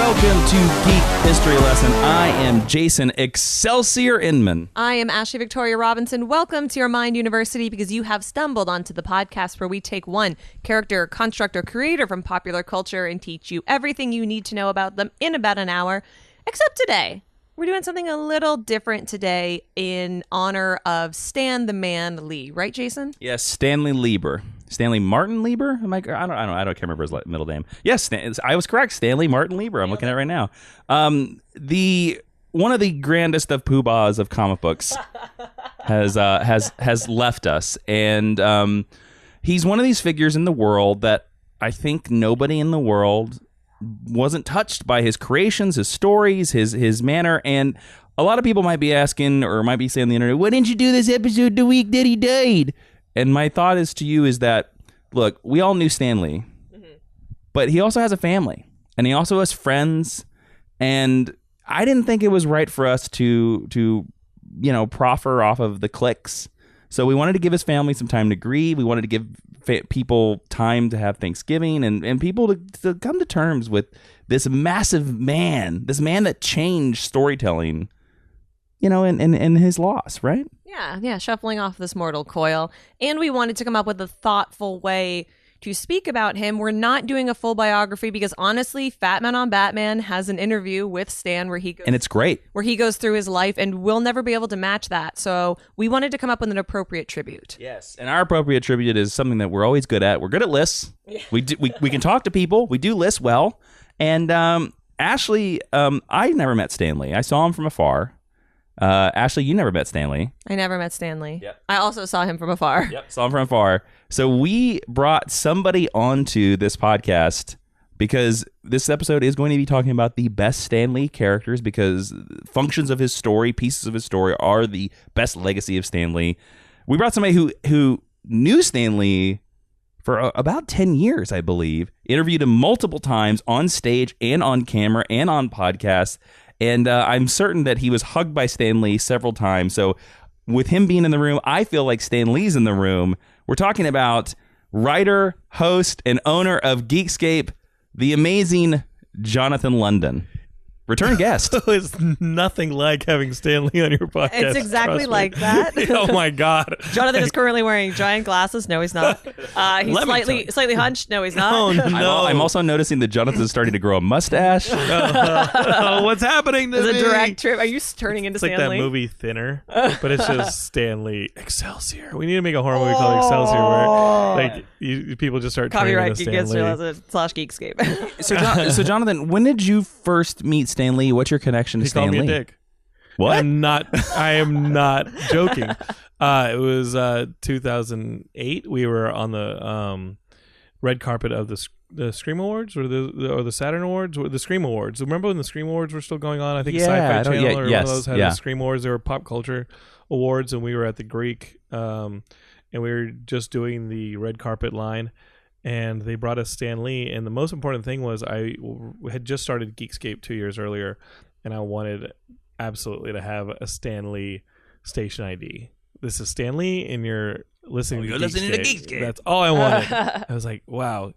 welcome to Geek History Lesson. I am Jason Excelsior Inman. I am Ashley Victoria Robinson. Welcome to your Mind University, because you have stumbled onto the podcast where we take one character, construct, or creator from popular culture and teach you everything you need to know about them in about an hour. Except today, we're doing something a little different today in honor of Stan the Man Lee. Right, Jason? Yes, Stanley Lieber. Stanley Martin Lieber? I can't remember his middle name. Yes, I was correct. Stanley Martin Lieber. I'm looking at it right now. One of the grandest of poobahs of comic books has left us, and he's one of these figures in the world that I think nobody in the world wasn't touched by his creations, his stories, his manner, and a lot of people might be asking or might be saying on the internet, "Why didn't you do this episode the week that he died?" And my thought is to you is that, look, we all knew Stan Lee, but he also has a family, and he also has friends, and I didn't think it was right for us to proffer off of the clicks. So we wanted to give his family some time to grieve. We wanted to give people time to have Thanksgiving and people to come to terms with this massive man, this man that changed storytelling, in his loss, right? Yeah, shuffling off this mortal coil. And we wanted to come up with a thoughtful way to speak about him. We're not doing a full biography because honestly, Fat Man on Batman has an interview with Stan where he goes, and it's great, where he goes through his life, and we'll never be able to match that. So we wanted to come up with an appropriate tribute. Yes, and our appropriate tribute is something that we're always good at. We're good at lists. Yeah. We can talk to people. We do lists well. And Ashley, I never met Stan Lee. I saw him from afar. Ashley, you never met Stan Lee. I never met Stan Lee. Yep. I also saw him from afar. Yep, saw him from afar. So we brought somebody onto this podcast because this episode is going to be talking about the best Stan Lee characters, because functions of his story, pieces of his story are the best legacy of Stan Lee. We brought somebody who knew Stan Lee for about 10 years, I believe, interviewed him multiple times on stage and on camera and on podcasts. And I'm certain that he was hugged by Stan Lee several times. So with him being in the room, I feel like Stan Lee's in the room. We're talking about writer, host, and owner of Geekscape, the amazing Jonathan London. Return guest. It's nothing like having Stan Lee on your podcast. It's exactly like that. Oh my God. Jonathan is currently wearing giant glasses. No, he's not. He's slightly hunched. No, he's not. Oh, no. I'm also noticing that Jonathan is starting to grow a mustache. What's happening to me? It's a direct trip. Are you turning into It's like Stan Lee? that movie Thinner, but it's just StanLee. Excelsior. We need to make a horror movie called Excelsior where people just start turning Copyright into Stan Lee. Geekscape. So Jonathan, when did you first meet Stan Lee? What's your connection to He Stan called Lee? me a dick. What? I am not joking. It was 2008. We were on the red carpet of the Scream Awards or the Saturn Awards, or the Scream Awards. Remember when the Scream Awards were still going on? I think Sci-Fi Channel or one of those had the Scream Awards. They were pop culture awards, and we were at the Greek, and we were just doing the red carpet line. And they brought us Stan Lee. And the most important thing was I had just started Geekscape 2 years earlier, and I wanted absolutely to have a Stan Lee station ID. This is Stan Lee, and you're listening to Geekscape. That's all I wanted. I was like, wow.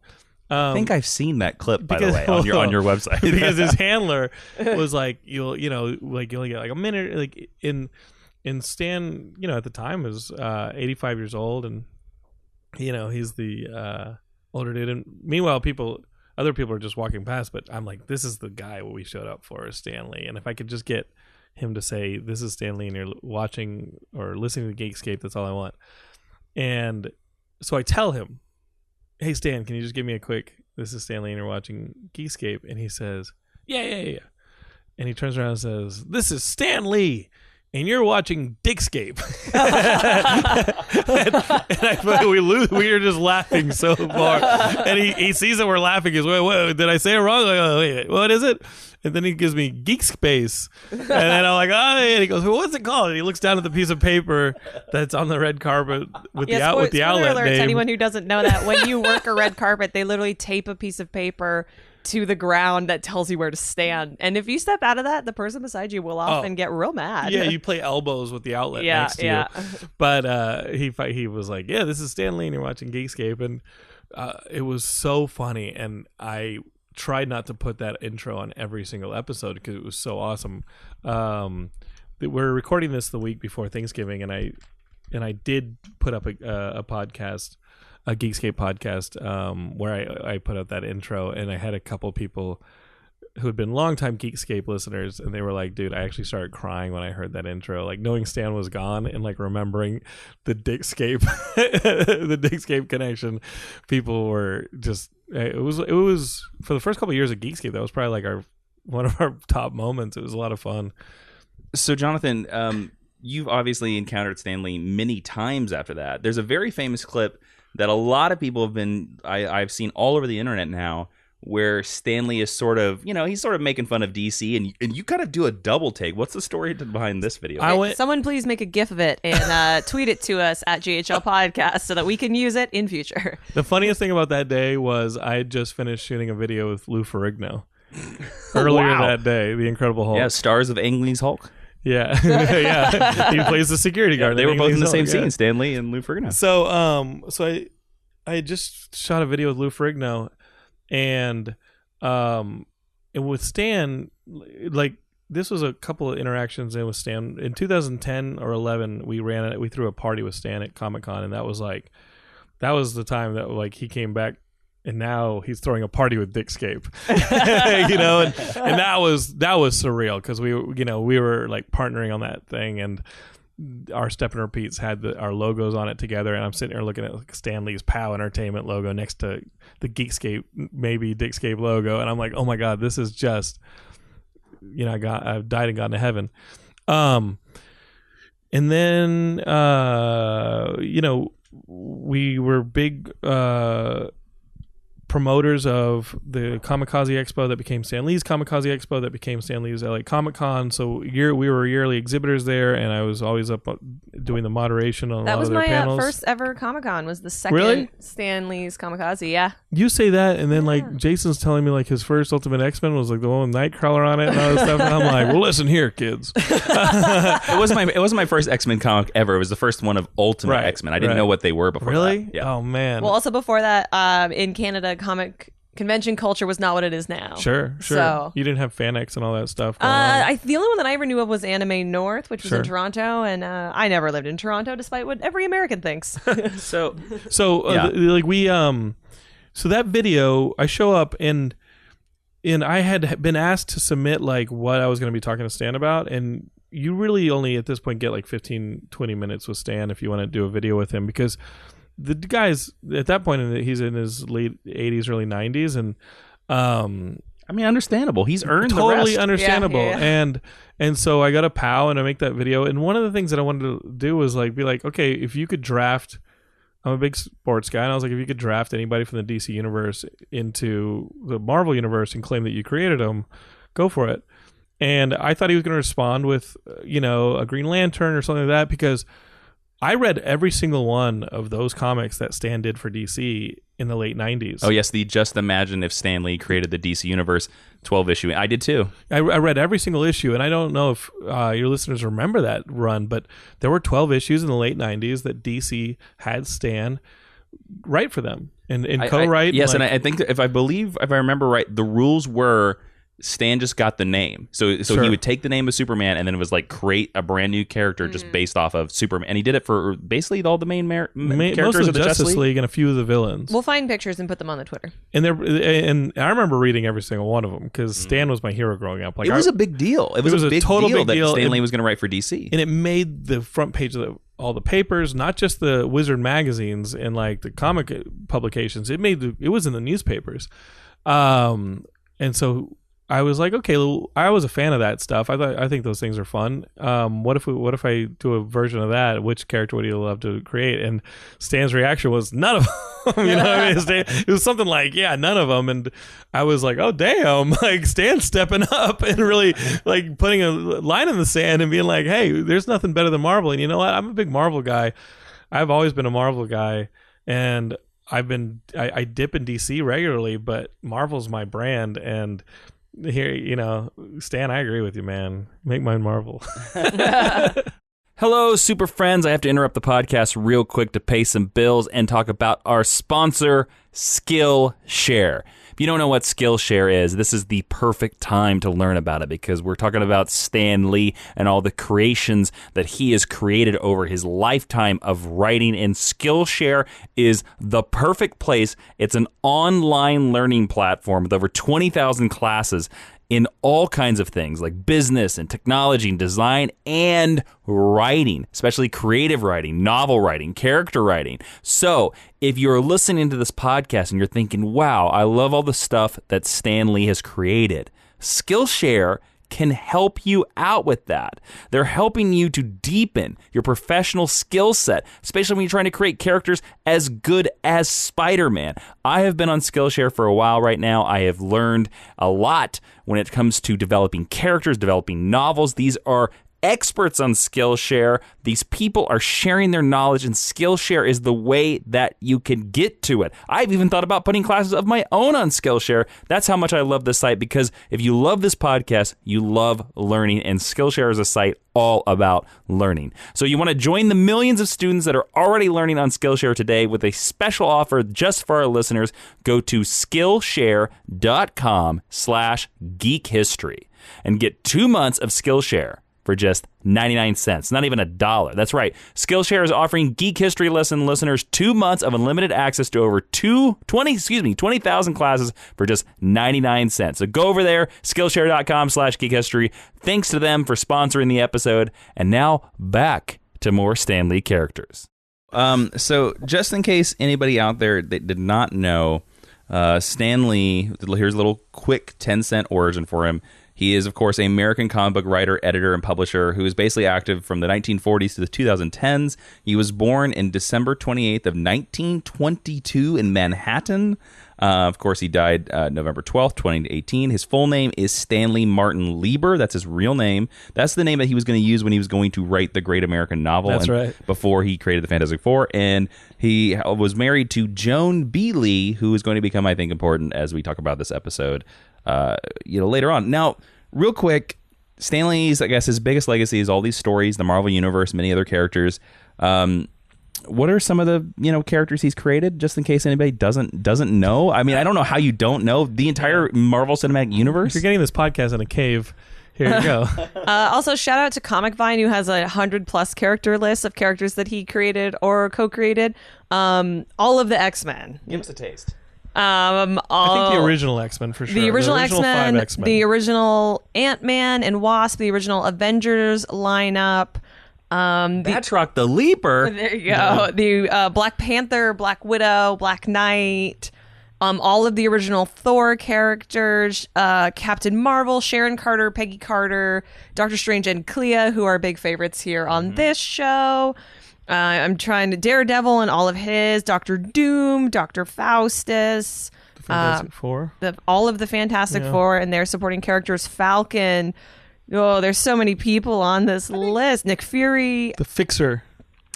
I think I've seen that clip, by the way, on your website. Because his handler was like, you only get like a minute. Like in Stan, at the time was 85 years old, and he's the older dude, and meanwhile other people are just walking past, but I'm like, this is the guy we showed up for, is Stan Lee. And if I could just get him to say, this is Stan Lee, and you're watching or listening to Geekscape, that's all I want. And so I tell him, hey Stan, can you just give me a quick, this is Stan Lee and you're watching Geekscape? And he says, yeah. And he turns around and says, this is Stan Lee and you're watching Dickscape. and we are just laughing so far. And he sees that we're laughing. He goes, wait, did I say it wrong? Like, wait, what is it? And then he gives me Geek Space. And then I'm like, and he goes, well, what's it called? And he looks down at the piece of paper that's on the red carpet with the outlet alert name. To anyone who doesn't know that, when you work a red carpet, they literally tape a piece of paper to the ground that tells you where to stand. And if you step out of that, the person beside you will often get real mad. Yeah, you play elbows with the outlet next to you. But he was like, yeah, this is Stan Lee and you're watching Geekscape. And it was so funny. And I tried not to put that intro on every single episode because it was so awesome. We're recording this the week before Thanksgiving, and I did put up a podcast, a Geekscape podcast, where I put up that intro, and I had a couple people who had been longtime Geekscape listeners, and they were like, dude, I actually started crying when I heard that intro, like knowing Stan was gone and like remembering the Dickscape the Dickscape connection. People were just, it was for the first couple of years of Geekscape, that was probably like one of our top moments. It was a lot of fun. So Jonathan, you've obviously encountered Stan Lee many times after that. There's a very famous clip that a lot of people have been, I've seen all over the internet now, where Stan Lee is sort of, he's sort of making fun of DC, and you kind of do a double take. What's the story behind this video? Someone please make a GIF of it and tweet it to us at GHL Podcast so that we can use it in future. The funniest thing about that day was I had just finished shooting a video with Lou Ferrigno earlier that day, The Incredible Hulk. Yeah, stars of Ang Lee's Hulk. Yeah, yeah. He plays the security guard. They were both in the same Hulk, scene, Stan Lee and Lou Ferrigno. So I just shot a video with Lou Ferrigno. And with Stan, like this was a couple of interactions with Stan in 2010 or 11. We threw a party with Stan at Comic-Con, and that was the time that like he came back, and now he's throwing a party with Dickscape, and that was surreal because we were like partnering on that thing, and our Step and Repeats had our logos on it together, and I'm sitting there looking at like Stan Lee's POW Entertainment logo next to the Geekscape, maybe Dickscape logo, and I'm like, oh my god, this is just, I've died and gone to heaven. And then we were big promoters of the Kamikaze Expo that became Stan Lee's Kamikaze Expo that became Stan Lee's LA Comic-Con. So we were yearly exhibitors there, and I was always up doing the moderation on a lot of their panels. That was my first ever Comic-Con, was the second Stan Lee's Kamikaze, yeah. You say that, and then like Jason's telling me like his first Ultimate X-Men was like the one with Nightcrawler on it and all that stuff, and I'm like, well, listen here, kids. It wasn't my first X-Men comic ever. It was the first one of Ultimate X-Men. I didn't know what they were before Really? that. Yeah. Oh, man. Well, also before that, in Canada, comic convention culture was not what it is now. Sure. So, you didn't have FanX and all that stuff going on. The only one that I ever knew of was Anime North, which was in Toronto, and I never lived in Toronto, despite what every American thinks. So that video, I show up and I had been asked to submit like what I was going to be talking to Stan about, and you really only at this point get like 15-20 minutes with Stan if you want to do a video with him, because the guy's at that point he's in his late 80s, early 90s, and understandable. He's earned totally the rest. Understandable. Yeah. And so I got a POW and I make that video, and one of the things that I wanted to do was like be like, okay, if you could draft, I'm a big sports guy, and I was like, if you could draft anybody from the DC universe into the Marvel universe and claim that you created them, go for it. And I thought he was going to respond with a Green Lantern or something like that, because I read every single one of those comics that Stan did for DC in the late 90s. Oh, yes, the Just Imagine If Stan Lee Created the DC Universe 12-issue. I did, too. I read every single issue, and I don't know if your listeners remember that run, but there were 12 issues in the late 90s that DC had Stan write for them and co-write. Yes, and I think that if I remember right, the rules were Stan just got the name. So he would take the name of Superman, and then it was like create a brand new character just based off of Superman. And he did it for basically all the main characters most of the Justice League and a few of the villains. We'll find pictures and put them on the Twitter. And I remember reading every single one of them because Stan was my hero growing up. Like, it was a big deal. It was a big total deal big deal that Stan Lee was going to write for DC. And it made the front page of all the papers, not just the Wizard magazines and like the comic publications. It was in the newspapers. And so I was like, okay, I was a fan of that stuff. I think those things are fun. What if I do a version of that? Which character would you love to create? And Stan's reaction was none of them. It was something like, yeah, none of them. And I was like, oh damn, like Stan's stepping up and really like putting a line in the sand and being like, hey, there's nothing better than Marvel. And you know what? I'm a big Marvel guy. I've always been a Marvel guy, and I dip in DC regularly, but Marvel's my brand. And here, Stan, I agree with you, man. Make mine Marvel. Hello, super friends. I have to interrupt the podcast real quick to pay some bills and talk about our sponsor, Skillshare. If you don't know what Skillshare is, this is the perfect time to learn about it because we're talking about Stan Lee and all the creations that he has created over his lifetime of writing. And Skillshare is the perfect place. It's an online learning platform with over 20,000 classes in all kinds of things like business and technology and design and writing, especially creative writing, novel writing, character writing. So if you're listening to this podcast and you're thinking, wow, I love all the stuff that Stan Lee has created, Skillshare can help you out with that. They're helping you to deepen your professional skill set, especially when you're trying to create characters as good as Spider-Man. I have been on Skillshare for a while right now. I have learned a lot when it comes to developing characters, developing novels. These are experts on Skillshare. These people are sharing their knowledge, and Skillshare is the way that you can get to it. I've even thought about putting classes of my own on Skillshare. That's how much I love this site, because if you love this podcast, you love learning, and Skillshare is a site all about learning. So you want to join the millions of students that are already learning on Skillshare today with a special offer just for our listeners. Go to Skillshare.com/geekhistory and get 2 months of Skillshare for just 99 cents, not even $1. That's right. Skillshare is offering Geek History Lesson listeners 2 months of unlimited access to over 20,000 classes for just 99 cents. So go over there, Skillshare.com/geekhistory. Thanks to them for sponsoring the episode. And now back to more Stan Lee characters. So just in case anybody out there that did not know, Stan Lee, here's a little quick 10-cent origin for him. He is, of course, an American comic book writer, editor, and publisher who is basically active from the 1940s to the 2010s. He was born in December 28th of 1922 in Manhattan. Of course, he died November 12th, 2018. His full name is Stanley Martin Lieber. That's his real name. That's the name that he was going to use when he was going to write the Great American Novel. That's right. Before he created the Fantastic Four. And he was married to Joan B. Lee, who is going to become, I think, important as we talk about this episode later on. Now, real quick, Stan Lee's, I guess, his biggest legacy is all these stories, the Marvel Universe, many other characters. What are some of the characters he's created? Just in case anybody doesn't know. I mean, I don't know how you don't know the entire Marvel Cinematic Universe. If you're getting this podcast in a cave, here you go. Also, shout out to Comic Vine, who has a 100+ character list of characters that he created or co-created. All of the X-Men. Give us a taste. I think the original X-Men for sure. The original X-Men, 5 X-Men, the original Ant-Man and Wasp, the original Avengers lineup. Batroc the Leaper. There you go. The Black Panther, Black Widow, Black Knight. All of the original Thor characters, Captain Marvel, Sharon Carter, Peggy Carter, Doctor Strange, and Clea, who are big favorites here on this show. I'm trying to Daredevil and all of his, Doctor Doom, Dr. Faustus, The Fantastic Four. All of the Fantastic Four and their supporting characters, Falcon. Oh, there's so many people on this list. Nick Fury. The Fixer.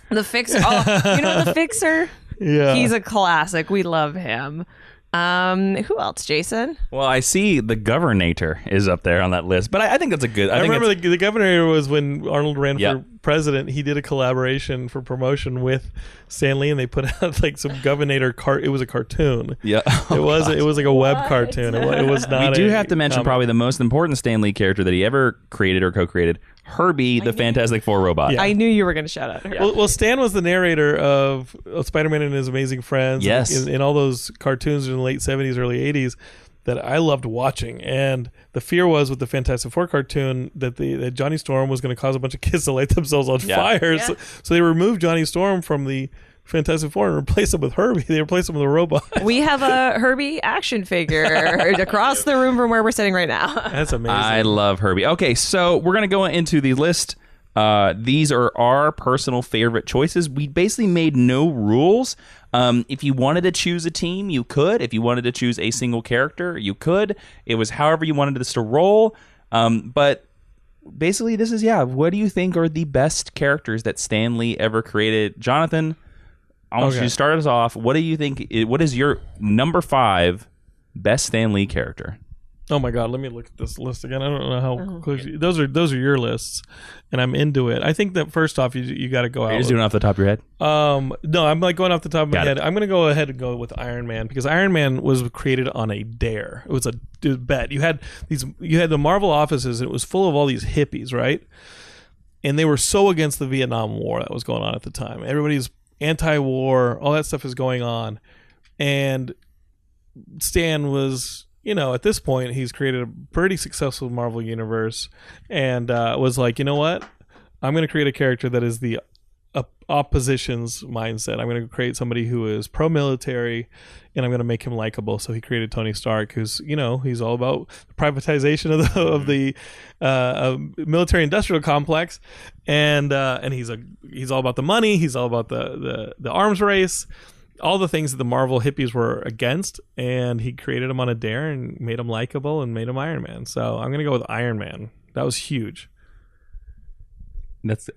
The Fixer. Oh, you know the Fixer? Yeah. He's a classic. We love him. Who else, Jason? Well, I see the Governator is up there on that list, but I think that's a good. I remember the Governator was when Arnold ran for president. He did a collaboration for promotion with Stan Lee, and they put out like some Governator It was a cartoon. Yeah, it was like a web cartoon. It was not. We do have to mention probably the most important Stan Lee character that he ever created or co-created. Herbie, the Fantastic Four robot. Yeah. I knew you were going to shout out. Yeah. Well, Stan was the narrator of Spider-Man and His Amazing Friends. Yes. In all those cartoons in the late 70s, early 80s that I loved watching. And the fear was with the Fantastic Four cartoon that that Johnny Storm was going to cause a bunch of kids to light themselves on fire. Yeah. So they removed Johnny Storm from the Fantastic Four and replaced him with Herbie. They replaced him with a robot. We have a Herbie action figure across the room from where we're sitting right now. That's amazing. I love Herbie. Okay, so we're going to go into the list. These are our personal favorite choices. We basically made no rules. If you wanted to choose a team, you could. If you wanted to choose a single character, you could. It was however you wanted this to roll. But basically, this is, what do you think are the best characters that Stan Lee ever created? Jonathan, I want you to start us off. What do you think? What is your number 5 best Stan Lee character? Oh my God, let me look at this list again. I don't know how close those are your lists, and I'm into it. I think that first off, you got to go out. You're just doing it off the top of your head? No, I'm like going off the top of my Got head. it. I'm going to go ahead and go with Iron Man because Iron Man was created on a dare. It was a bet. You had the Marvel offices, and it was full of all these hippies, right? And they were so against the Vietnam War that was going on at the time. Everybody's anti-war, all that stuff is going on, and Stan was, at this point, he's created a pretty successful Marvel universe and was like, you know what? I'm going to create a character that is the opposition's mindset. I'm going to create somebody who is pro-military, and I'm going to make him likable. So he created Tony Stark, who's, he's all about the privatization of the military-industrial complex, and he's all about the money. He's all about the arms race. All the things that the Marvel hippies were against, and he created him on a dare and made him likable and made him Iron Man. So I'm gonna go with Iron Man. That was huge. That's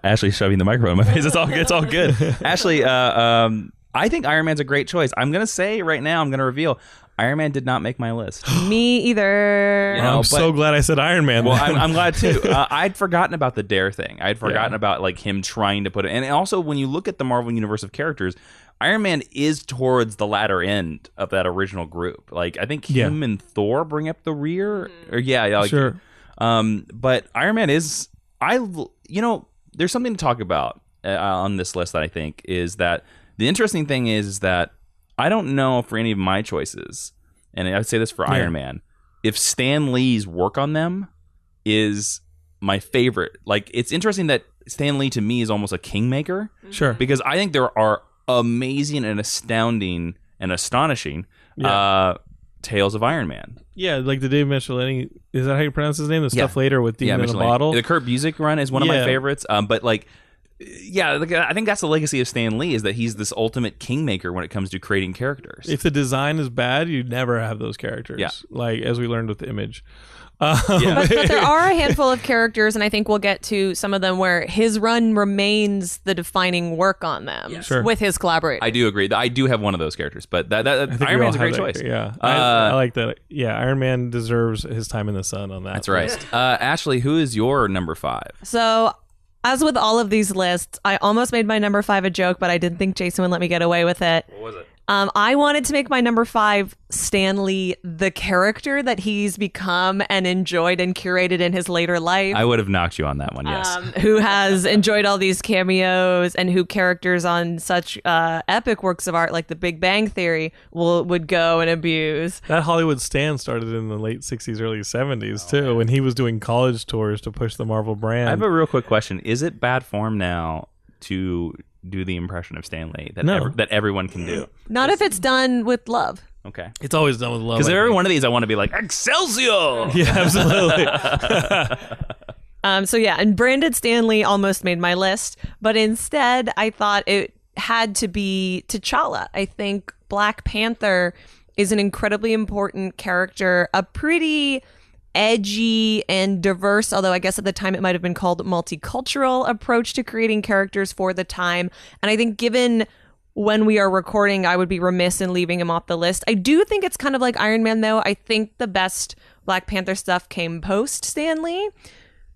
Ashley shoving the microphone in my face. It's all good. Ashley, I think Iron Man's a great choice. I'm gonna say right now, I'm gonna reveal Iron Man did not make my list. Me either. I'm so glad I said Iron Man. Well, I'm glad too. I'd forgotten about the dare thing. I'd forgotten about like him trying to put it. And also, when you look at the Marvel universe of characters, Iron Man is towards the latter end of that original group. Like I think him and Thor bring up the rear. Or sure. But Iron Man is there's something to talk about on this list that I think is that the interesting thing is that I don't know for any of my choices, and I would say this for Iron Man, if Stan Lee's work on them is my favorite. Like, it's interesting that Stan Lee to me is almost a kingmaker. Sure. Because I think there are amazing and astounding and astonishing tales of Iron Man. Yeah, like the Dave Michelini, is that how you pronounce his name? The stuff later with Demon in the Bottle? The Kurt Busiek run is one of my favorites. But like, I think that's the legacy of Stan Lee, is that he's this ultimate kingmaker when it comes to creating characters. If the design is bad, you'd never have those characters. Yeah. Like, as we learned with the Image. But there are a handful of characters, and I think we'll get to some of them where his run remains the defining work on them with his collaborators. I do agree. I do have one of those characters, but Iron Man's a great choice. Yeah, I like that. Yeah, Iron Man deserves his time in the sun on that. That's right. Ashley, who is your number 5? So, as with all of these lists, I almost made my number 5 a joke, but I didn't think Jason would let me get away with it. What was it? I wanted to make my number 5 Stan Lee, the character that he's become and enjoyed and curated in his later life. I would have knocked you on that one, yes. Who has enjoyed all these cameos, and who characters on such epic works of art like The Big Bang Theory would go and abuse. That Hollywood Stan started in the late 60s, early 70s, too, when he was doing college tours to push the Marvel brand. I have a real quick question. Is it bad form now to do the impression of Stan Lee that everyone can do? Not if it's done with love. Okay. It's always done with love. Because every one of these I want to be like, Excelsior! Yeah, absolutely. And branded Stan Lee almost made my list, but instead I thought it had to be T'Challa. I think Black Panther is an incredibly important character, a pretty edgy and diverse, although I guess at the time it might have been called multicultural, approach to creating characters for the time. And I think given when we are recording, I would be remiss in leaving him off the list. I do think it's kind of like Iron Man, though. I think the best Black Panther stuff came post Stan Lee.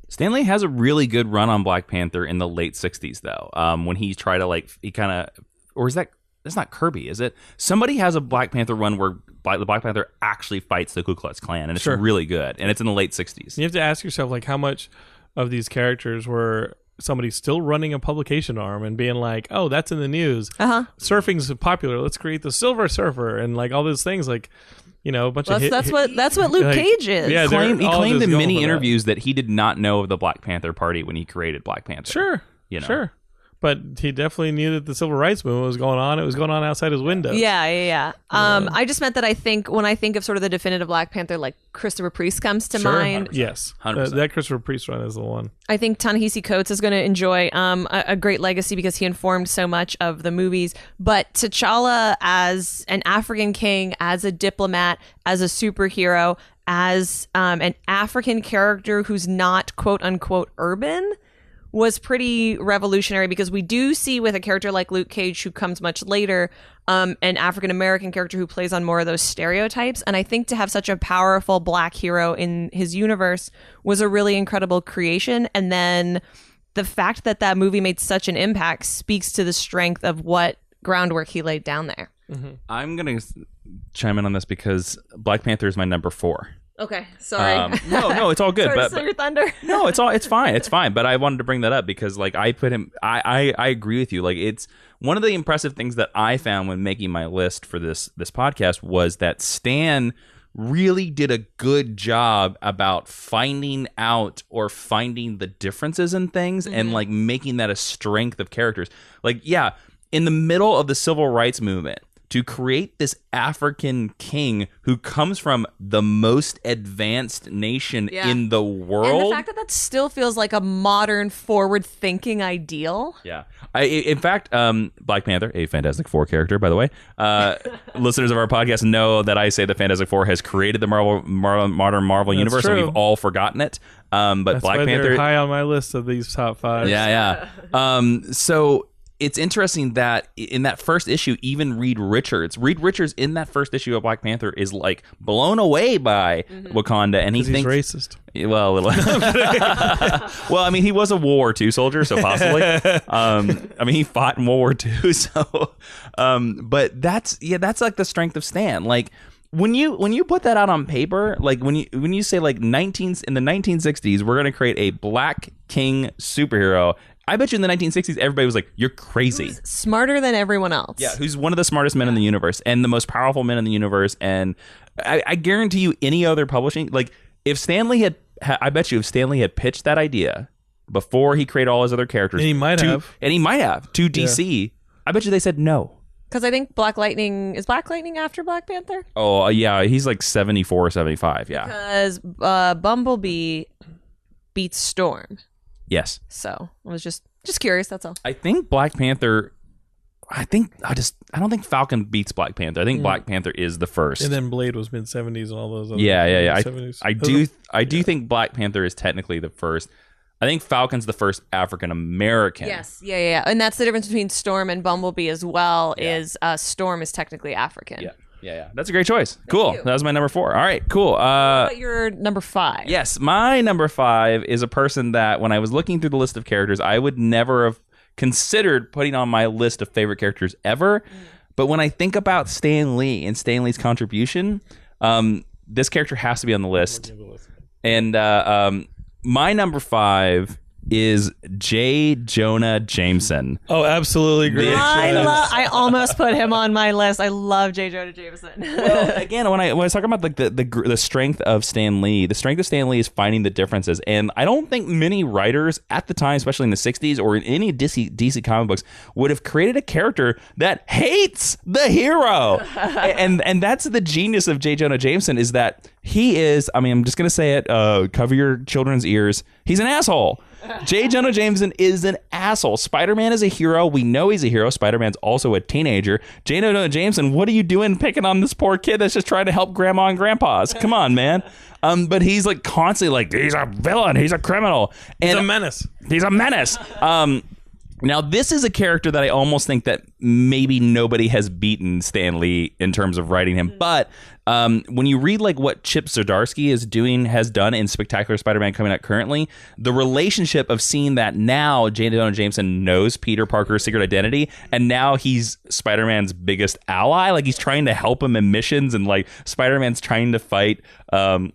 Stan Lee has a really good run on Black Panther in the late 60s, though. When he tried to or is that... That's not Kirby, is it? Somebody has a Black Panther run where the Black Panther actually fights the Ku Klux Klan, and it's really good. And it's in the late 60s. You have to ask yourself, like, how much of these characters were somebody still running a publication arm and being like, oh, that's in the news. Surfing's popular. Let's create the Silver Surfer and, like, all those things. Like, a bunch of that's what Luke Cage is. Yeah, he claimed in many interviews that he did not know of the Black Panther Party when he created Black Panther. Sure. Sure. But he definitely knew that the civil rights movement was going on. It was going on outside his window. Yeah. I just meant that I think when I think of sort of the definitive Black Panther, like Christopher Priest comes to mind. 100%. Yes, 100%. That Christopher Priest run is the one. I think Ta-Nehisi Coates is going to enjoy a great legacy because he informed so much of the movies. But T'Challa as an African king, as a diplomat, as a superhero, as an African character who's not quote unquote urban, was pretty revolutionary because we do see with a character like Luke Cage, who comes much later, an African-American character who plays on more of those stereotypes. And I think to have such a powerful Black hero in his universe was a really incredible creation. And then the fact that that movie made such an impact speaks to the strength of what groundwork he laid down there. Mm-hmm. I'm going to chime in on this because Black Panther is my number 4. Okay, sorry. No, it's all good. Sorry to but steal your thunder. No, it's fine. But I wanted to bring that up because like I put him. I agree with you. Like it's one of the impressive things that I found when making my list for this podcast was that Stan really did a good job about finding out or finding the differences in things and like making that a strength of characters. Like yeah, in the middle of the civil rights movement, to create this African king who comes from the most advanced nation in the world. And the fact that that still feels like a modern, forward-thinking ideal. Yeah. In fact, Black Panther, a Fantastic Four character, by the way. Listeners of our podcast know that I say the Fantastic Four has created the modern Marvel universe, true. and we've all forgotten it. But That's Black why Panther... they're high on my list of these top 5. Yeah. So... it's interesting that in that first issue, even Reed Richards in that first issue of Black Panther is like blown away by Wakanda, and he thinks he's racist. Well, a little. Well, I mean, he was a World War II soldier, so possibly. I mean, he fought in World War II, so. But that's like the strength of Stan. Like when you put that out on paper, like when you say like in the 1960s, we're going to create a Black king superhero. I bet you in the 1960s, everybody was like, you're crazy. Who's smarter than everyone else. Yeah, who's one of the smartest men in the universe and the most powerful men in the universe. And I guarantee you any other publishing, like if Stanley if Stanley had pitched that idea before he created all his other characters. And he might have to DC, I bet you they said no. Because I think Black Lightning after Black Panther? Oh, yeah, he's like 74 or 75, yeah. Because Bumblebee beats Storm. Yes. So I was just curious. That's all. I think Black Panther. I don't think Falcon beats Black Panther. I think Black Panther is the first. And then Blade was mid 70s and all those other Yeah. 70s. I do think Black Panther is technically the first. I think Falcon's the first African American. Yes. Yeah. And that's the difference between Storm and Bumblebee as well. Yeah. Is Storm is technically African. Yeah. That's a great choice. Cool. That was my number 4. All right, cool. What about your number 5? Yes, my number 5 is a person that when I was looking through the list of characters, I would never have considered putting on my list of favorite characters ever. But when I think about Stan Lee and Stan Lee's contribution, this character has to be on the list. And my number 5 is Jonah Jameson. Oh, absolutely great. I almost put him on my list. I love Jonah Jameson. Well, again, when I was talking about like the strength of Stan Lee, the strength of Stan Lee is finding the differences, and I don't think many writers at the time, especially in the 60s or in any DC comic books, would have created a character that hates the hero. and that's the genius of Jonah Jameson is that he is. I mean, I'm just gonna say it. Cover your children's ears. He's an asshole. Jonah Jameson is an asshole. Spider-Man is a hero. We know he's a hero. Spider-Man's also a teenager. Jonah Jameson, what are you doing picking on this poor kid that's just trying to help grandma and grandpas? Come on, man. But he's like constantly like, he's a villain. He's a criminal. And he's a menace. He's a menace. Now, this is a character that I almost think that maybe nobody has beaten Stan Lee in terms of writing him. But when you read like what Chip Zdarsky has done in Spectacular Spider-Man coming out currently, the relationship of seeing that now Jonah Jameson knows Peter Parker's secret identity, and now he's Spider-Man's biggest ally. Like he's trying to help him in missions, and like Spider-Man's trying to fight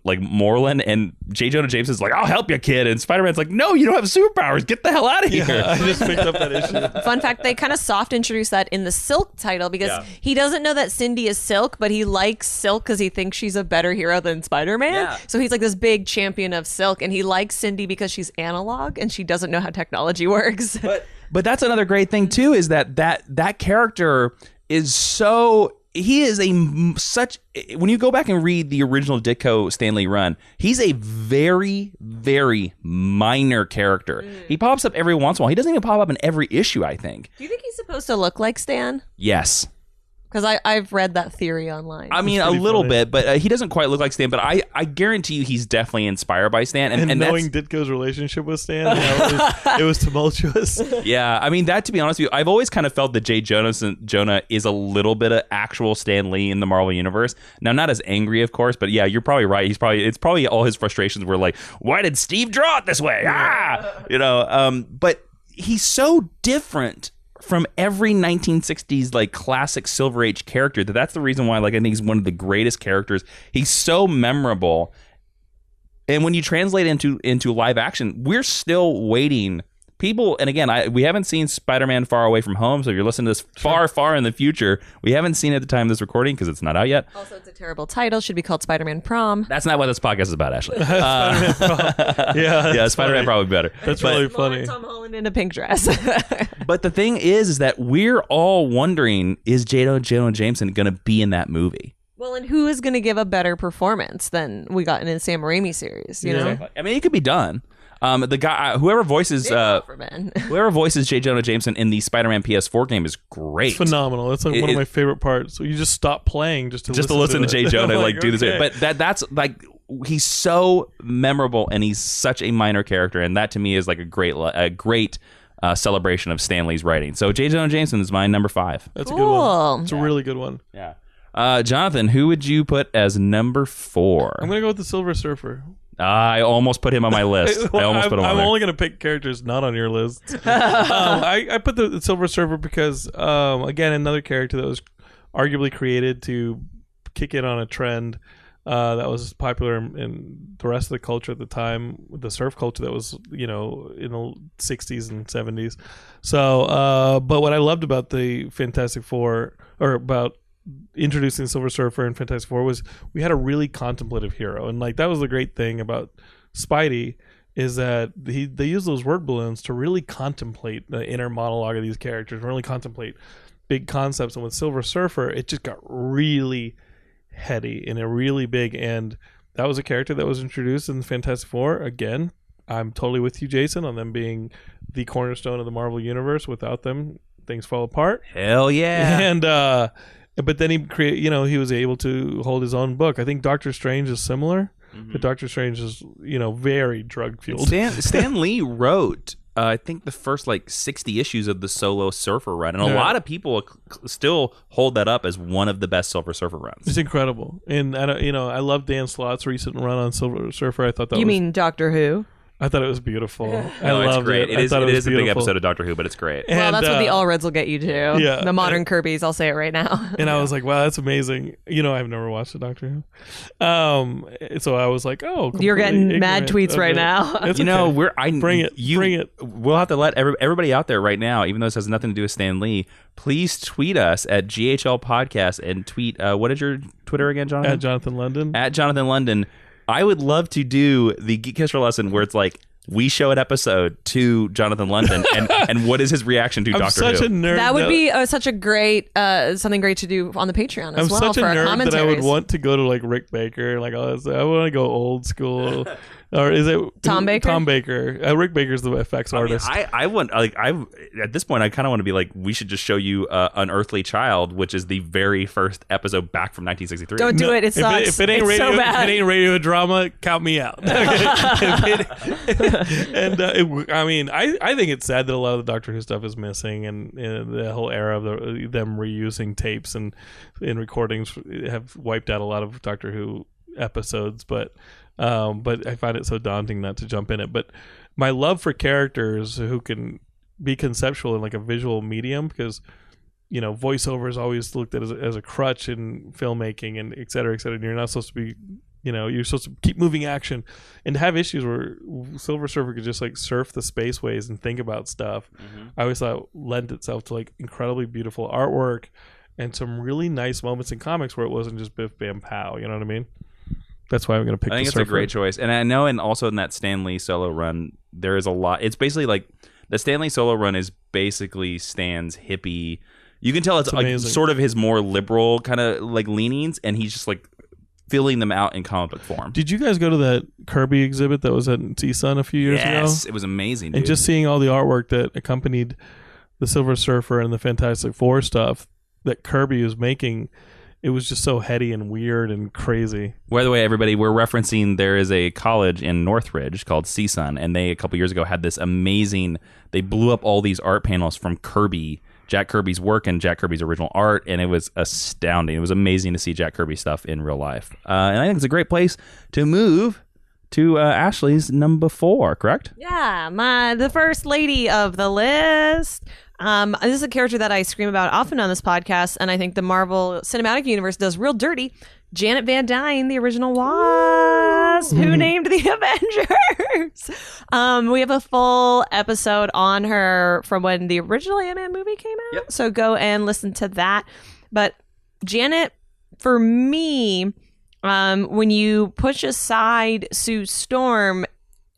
like Moreland, and Jonah Jameson's like, I'll help you, kid. And Spider-Man's like, no, you don't have superpowers. Get the hell out of here. Yeah, I just picked up that issue. Fun fact, they kind of soft introduced that in the Silk title because he doesn't know that Cindy is Silk, but he likes Silk because he thinks she's a better hero than Spider-Man. Yeah. So he's like this big champion of Silk, and he likes Cindy because she's analog and she doesn't know how technology works. But that's another great thing too, is that character is so... He is when you go back and read the original Ditko Stan Lee run, he's a very, very minor character. He pops up every once in a while. He doesn't even pop up in every issue, I think. Do you think he's supposed to look like Stan? Yes. Because I've read that theory online. I mean, a little bit, but he doesn't quite look like Stan. But I guarantee you he's definitely inspired by Stan. And knowing Ditko's relationship with Stan, it was tumultuous. Yeah, I mean, that, to be honest with you, I've always kind of felt that Jonah is a little bit of actual Stan Lee in the Marvel Universe. Now, not as angry, of course, but yeah, you're probably right. It's probably all his frustrations were like, why did Steve draw it this way? But he's so different from every 1960s like classic Silver Age character that's the reason why I think he's one of the greatest characters. He's so memorable, and when you translate into live action, we're still waiting. People, and again, we haven't seen Spider-Man Far Away From Home, so if you're listening to this far in the future, we haven't seen it at the time of this recording because it's not out yet. Also, it's a terrible title. Should be called Spider-Man Prom. That's not what this podcast is about, Ashley. Spider-Man Prom. Yeah, Spider-Man Prom would be better. That's really funny. Tom Holland in a pink dress. But the thing is that we're all wondering, is Jonah Jameson going to be in that movie? Well, and who is going to give a better performance than we got in the Sam Raimi series? You know, I mean, it could be done. The guy, whoever voices J. Jonah Jameson in the Spider-Man PS4 game is great. It's phenomenal. That's one of my favorite parts. So you just stop playing just to listen to J. Jonah do this. Okay. But that's like, he's so memorable, and he's such a minor character, and that to me is like a great celebration of Stan Lee's writing. So J. Jonah Jameson is my number 5. That's a good one. It's a really good one. Yeah. Jonathan, who would you put as number 4? I'm gonna go with the Silver Surfer. I almost put him on my list. I'm only going to pick characters not on your list. I put the Silver Surfer because, again, another character that was arguably created to kick in on a trend that was popular in the rest of the culture at the time, the surf culture that was, in the 60s and 70s. So, but what I loved about the Fantastic Four, or about introducing Silver Surfer and Fantastic Four, was we had a really contemplative hero, and that was the great thing about Spidey, is that they use those word balloons to really contemplate the inner monologue of these characters, really contemplate big concepts. And with Silver Surfer, it just got really heady and really big, and that was a character that was introduced in Fantastic Four. Again, I'm totally with you, Jason, on them being the cornerstone of the Marvel Universe. Without them, things fall apart. Hell yeah. And but then he was able to hold his own book. I think Doctor Strange is similar, but Doctor Strange is, very drug fueled. Stan Lee wrote, I think, the first 60 issues of the Solo Surfer run, and a lot of people still hold that up as one of the best Silver Surfer runs. It's incredible, and I love Dan Slott's recent run on Silver Surfer. I thought that. You mean Doctor Who? I thought it was beautiful. I loved it. It is a big episode of Doctor Who, but it's great. Well, that's what the Allreds will get you to. Yeah, the modern Kirby's. I'll say it right now. And I was like, wow, that's amazing. I've never watched the Doctor Who. So I was like, oh, you're getting mad tweets right now. Bring it. We'll have to let everybody out there right now, even though this has nothing to do with Stan Lee, please tweet us at GHL Podcast and tweet. What is your Twitter again, Jonathan? At Jonathan London. At Jonathan London. I would love to do the Geek History lesson where it's like, we show an episode to Jonathan London, and what is his reaction to Doctor Who? I'm such a nerd. That would be such a great, something great to do on the Patreon as well. I'm such a for nerd commentaries. that I would want to go to Rick Baker, all that stuff. I want to go old school. Or is it Tom Baker? Tom Baker. Rick Baker's the effects artist. I want at this point I kind of want to be like, we should just show you Unearthly Child, which is the very first epising back from 1963. Don't do it. It sucks. If it ain't radio, so bad. If it ain't radio drama, count me out. I think it's sad that a lot of the Doctor Who stuff is missing, and the whole era of them reusing tapes and recordings have wiped out a lot of Doctor Who episodes, but I find it so daunting not to jump in it. But my love for characters who can be conceptual in a visual medium, because voiceover is always looked at as a crutch in filmmaking and et cetera, and you're not supposed to be, you're supposed to keep moving action, and to have issues where Silver Surfer could just surf the spaceways and think about stuff. I always thought lent itself to incredibly beautiful artwork and some really nice moments in comics where it wasn't just biff bam pow. You know what I mean? That's why I'm going to pick. I think it's a great choice, and I know, and also in that Stan Lee solo run, there is a lot. It's basically the Stan Lee solo run is basically Stan's hippie. You can tell it's sort of his more liberal kind of leanings, and he's just filling them out in comic book form. Did you guys go to that Kirby exhibit that was at CSUN a few years ago? Yes, it was amazing. And just seeing all the artwork that accompanied the Silver Surfer and the Fantastic Four stuff, that Kirby was making, it was just so heady and weird and crazy. By the way, everybody, we're referencing there is a college in Northridge called CSUN, and they a couple years ago had this amazing. They blew up all these art panels from Jack Kirby's work and Jack Kirby's original art, and it was astounding. It was amazing to see Jack Kirby stuff in real life, and I think it's a great place to move to Ashley's number 4. Correct? Yeah, the first lady of the list. This is a character that I scream about often on this podcast, and I think the Marvel Cinematic Universe does real dirty. Janet Van Dyne, the original Wasp, who named the Avengers. We have a full episode on her from when the original Ant-Man movie came out, Yep. so go and listen to that. But Janet, for me, when you push aside Sue Storm,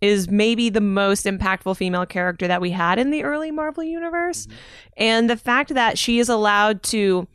is maybe the most impactful female character that we had in the early Marvel Universe. And the fact that she is allowed to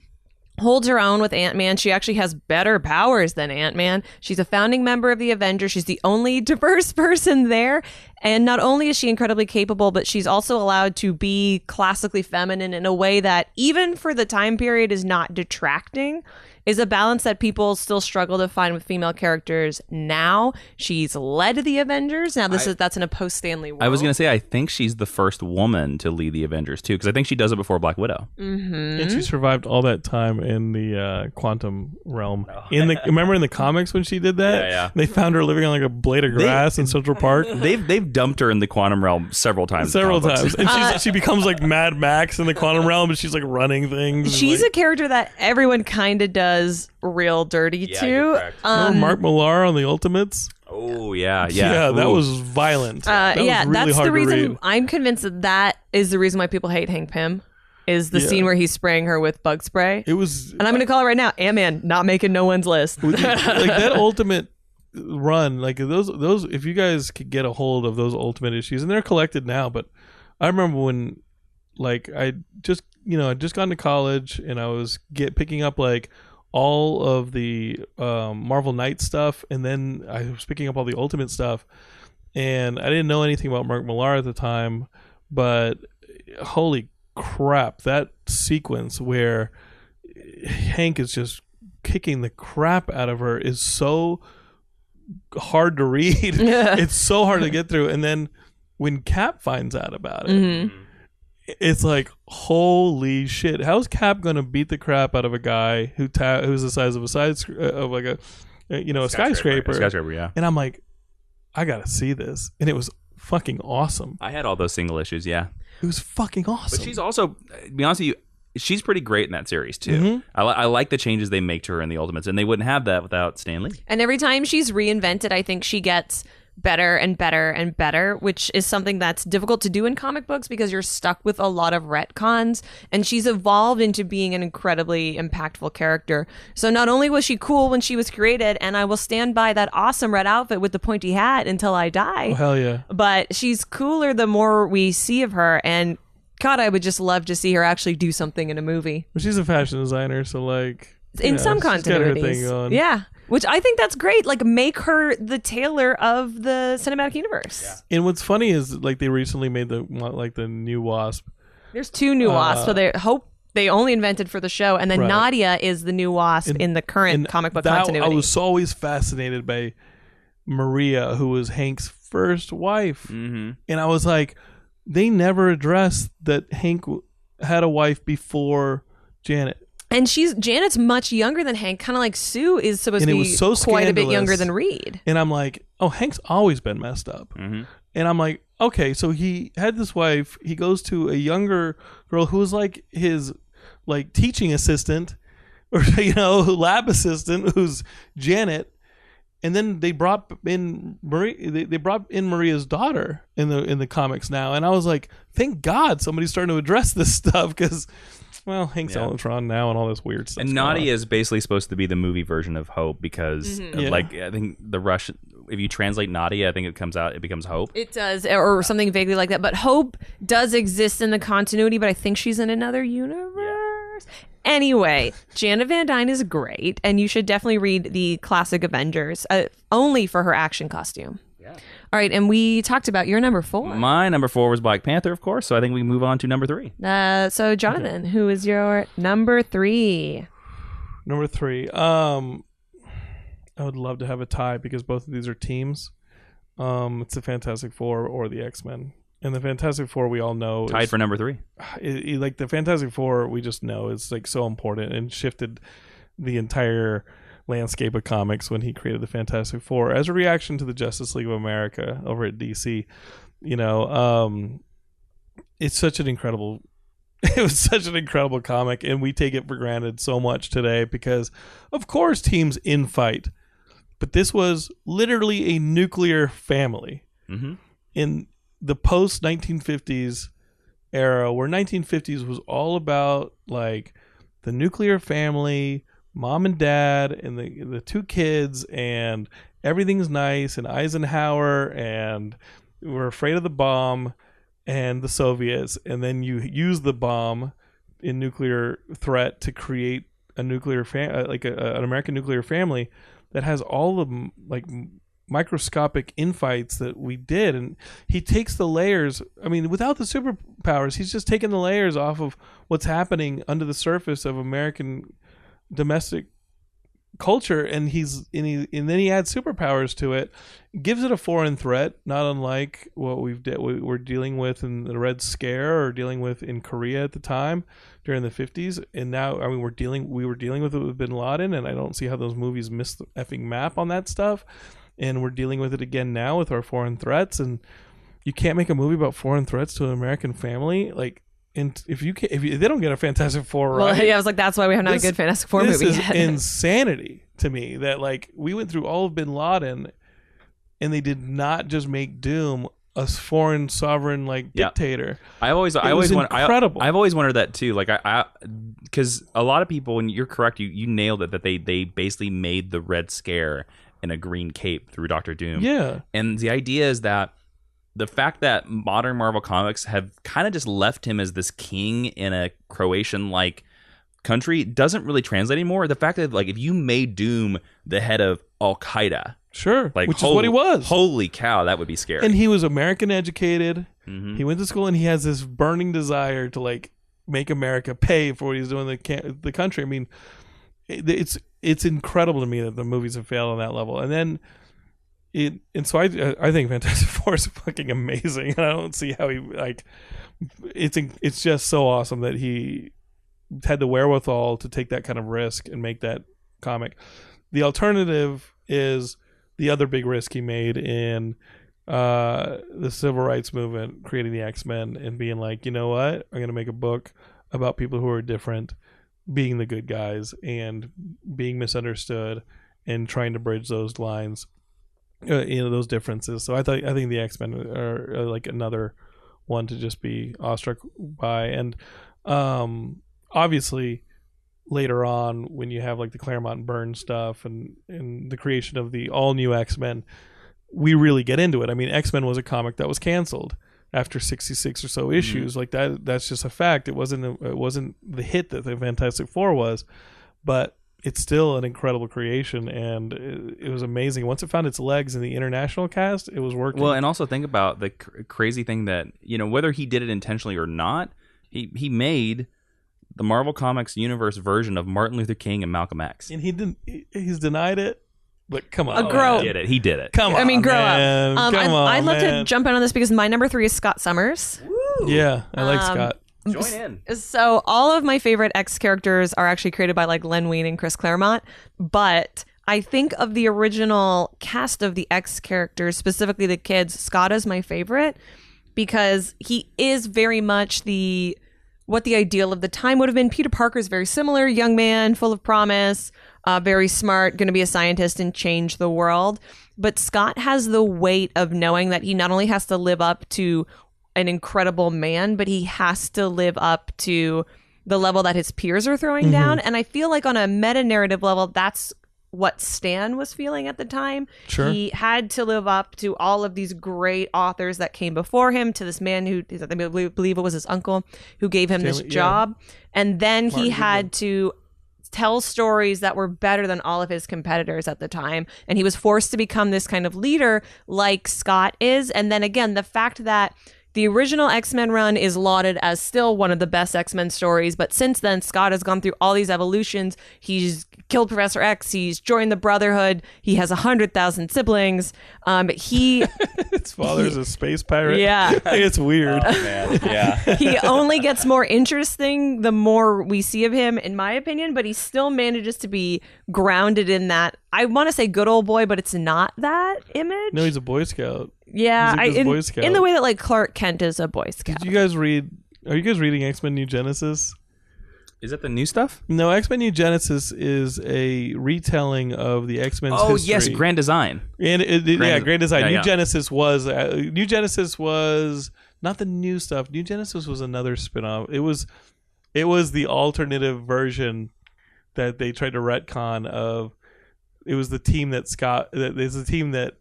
hold her own with Ant-Man. She actually has better powers than Ant-Man. She's a founding member of the Avengers. She's the only diverse person there. And not only is she incredibly capable, but she's also allowed to be classically feminine in a way that, even for the time period, is not detracting. Is a balance that people still struggle to find with female characters now. She's led the Avengers. Now that's in a post-Stanley world. I was going to say, I think she's the first woman to lead the Avengers, too, because I think she does it before Black Widow. Mm-hmm. And she survived all that time in the quantum realm. Remember in the comics when she did that? Yeah. They found her living on like a blade of grass in Central Park. They've dumped her in the quantum realm several times. And she becomes like Mad Max in the quantum realm, and she's like running things. She's a character that everyone kind of does real dirty to. You're correct. Remember Mark Millar on the Ultimates? Oh, yeah. Yeah, that Ooh. was violent. That was really that's hard the reason to read. I'm convinced that is the reason why people hate Hank Pym. Is the scene where he's spraying her with bug spray. It was, and I'm going to call it right now, Ant-Man, not making no one's list. like that Ultimate run, like those. If you guys could get a hold of those Ultimate issues, and they're collected now, but I remember when, like, I'd just gone to college, and I was picking up like all of the Marvel Knights stuff, and then I was picking up all the Ultimate stuff, and I didn't know anything about Mark Millar at the time, but holy crap, that sequence where Hank is just kicking the crap out of her is so hard to read. It's so hard to get through, and then when Cap finds out about it, it's like, holy shit, how's Cap gonna beat the crap out of a guy who's the size of a skyscraper? Skyscraper, yeah. And I'm like, I gotta see this, and it was fucking awesome. I had all those single issues, yeah. It was fucking awesome. But she's also, to be honest with you, she's pretty great in that series too. Mm-hmm. I like the changes they make to her in the Ultimates, and they wouldn't have that without Stan Lee. And every time she's reinvented, I think she gets better and better and better, which is something that's difficult to do in comic books because you're stuck with a lot of retcons, and she's evolved into being an incredibly impactful character. So not only was she cool when she was created, and I will stand by that awesome red outfit with the pointy hat until I die. Oh, hell yeah. But she's cooler the more we see of her, and God, I would just love to see her actually do something in a movie. Well, she's a fashion designer, so like In some she's got her thing continuities. going. Yeah. Which I think that's great. Like, make her the tailor of the cinematic universe. Yeah. And what's funny is like they recently made the new Wasp. There's 2 new Wasps, so they only invented for the show, and then Right. Nadia is the new Wasp in the current comic book continuity. I was always fascinated by Maria, who was Hank's first wife, and I was like, they never addressed that Hank had a wife before Janet. And Janet's much younger than Hank, kind of like Sue is supposed to be so quite a bit scandalous. younger than Reed. And I'm like, oh, Hank's always been messed up. And I'm like, okay, so he had this wife. He goes to a younger girl who was like his like teaching assistant or, lab assistant, who's Janet. And then they brought in They brought in Maria's daughter in the comics now. And I was like, thank God somebody's starting to address this stuff because, well, Hank's Ultron now and all this weird stuff. And Nadia is basically supposed to be the movie version of Hope because, like, I think the Russian, if you translate Nadia, I think it becomes Hope. It does, or something vaguely like that. But Hope does exist in the continuity, but I think she's in another universe. Yeah. Anyway, Janet Van Dyne is great, and you should definitely read the classic Avengers, only for her action costume. All right, and we talked about your number 4. My number 4 was Black Panther, of course. So I think we move on to number 3. So Jonathan, who is your number 3? Number 3. I would love to have a tie because both of these are teams. It's the Fantastic Four or the X-Men. And the Fantastic Four, we all know, Tied for number 3. Like the Fantastic Four, we just know is like so important and shifted the entire landscape of comics when he created the Fantastic Four as a reaction to the Justice League of America over at DC. It's such an incredible. It was such an incredible comic, and we take it for granted so much today because, of course, teams infight, but this was literally a nuclear family. Mm-hmm. In the post 1950s era, where 1950s was all about like the nuclear family, mom and dad, and the 2 kids, and everything's nice, and Eisenhower, and we're afraid of the bomb and the Soviets, and then you use the bomb in nuclear threat to create a nuclear an American nuclear family that has all the like microscopic infights that we did. And he takes the layers. I mean, without the superpowers, he's just taking the layers off of what's happening under the surface of American domestic culture, and then he adds superpowers to it, gives it a foreign threat, not unlike what we're dealing with in the Red Scare or dealing with in Korea at the time during the 50s. And now, I mean, we were dealing with it with Bin Laden, and I don't see how those movies missed the effing map on that stuff. And we're dealing with it again now with our foreign threats. And you can't make a movie about foreign threats to an American family, like. And if they don't get a Fantastic Four right, well, yeah, I was like, that's why we have not a good Fantastic Four movie This yet. is insanity to me that like we went through all of Bin Laden, and they did not just make Doom a foreign sovereign like dictator. I've always incredible. I've always wondered that too. Like because a lot of people, and you're correct, you nailed it, that they basically made the Red Scare in a green cape through Doctor Doom. Yeah, and the idea is that the fact that modern Marvel Comics have kind of just left him as this king in a Croatian-like country doesn't really translate anymore. The fact that, like, if you made Doom the head of Al-Qaeda... Sure, like, which is what he was. Holy cow, that would be scary. And he was American educated. Mm-hmm. He went to school, and he has this burning desire to, like, make America pay for what he's doing in the country. I mean, it's incredible to me that the movies have failed on that level. And then... So I think Fantastic Four is fucking amazing, and I don't see how he like. It's just so awesome that he had the wherewithal to take that kind of risk and make that comic. The alternative is the other big risk he made in the civil rights movement, creating the X-Men and being like, you know what, I'm going to make a book about people who are different, being the good guys and being misunderstood, and trying to bridge those lines. Those differences. So I think the X-Men are like another one to just be awestruck by. And obviously later on, when you have like the Claremont and Byrne stuff and the creation of the all new X-Men, we really get into it. I mean, X-Men was a comic that was canceled after 66 or so issues. Mm-hmm. Like that's just a fact. It wasn't the hit that the Fantastic Four was, but it's still an incredible creation, and it was amazing. Once it found its legs in the international cast, it was working. Well, and also think about the crazy thing that, whether he did it intentionally or not, he made the Marvel Comics universe version of Martin Luther King and Malcolm X. And he's denied it, but come on. Grow. He did it. Come on, I mean, grow man. up. I'd love to jump in on this because my number 3 is Scott Summers. Woo! Yeah, I like Scott. Join in. So all of my favorite X characters are actually created by like Len Wein and Chris Claremont, but I think of the original cast of the X characters, specifically the kids, Scott is my favorite because he is very much what the ideal of the time would have been. Peter Parker is very similar, young man, full of promise, very smart, going to be a scientist and change the world. But Scott has the weight of knowing that he not only has to live up to an incredible man, but he has to live up to the level that his peers are throwing down. And I feel like on a meta-narrative level, that's what Stan was feeling at the time. Sure. He had to live up to all of these great authors that came before him, to this man who, I believe it was his uncle, who gave him this job. And then he had to tell stories that were better than all of his competitors at the time. And he was forced to become this kind of leader like Scott is. And then again, the fact that the original X-Men run is lauded as still one of the best X-Men stories, but since then, Scott has gone through all these evolutions. He's killed Professor X. He's joined the Brotherhood. He has 100,000 siblings. His father's a space pirate. Yeah. It's weird. Oh, man. Yeah. He only gets more interesting the more we see of him, in my opinion, but he still manages to be grounded in that. I want to say good old boy, but it's not that image. No, he's a Boy Scout. Yeah, He's a good Boy Scout. in the way that like Clark Kent is a Boy Scout. Did you guys read? Are you guys reading X-Men New Genesis? Is that the new stuff? No, X-Men New Genesis is a retelling of the X-Men's Oh, history. yes, Grand Design. And Grand Design. Yeah, New yeah. Genesis was not the new stuff. New Genesis was another spin-off. It was the alternative version that they tried to retcon of. It was the team that there's a team that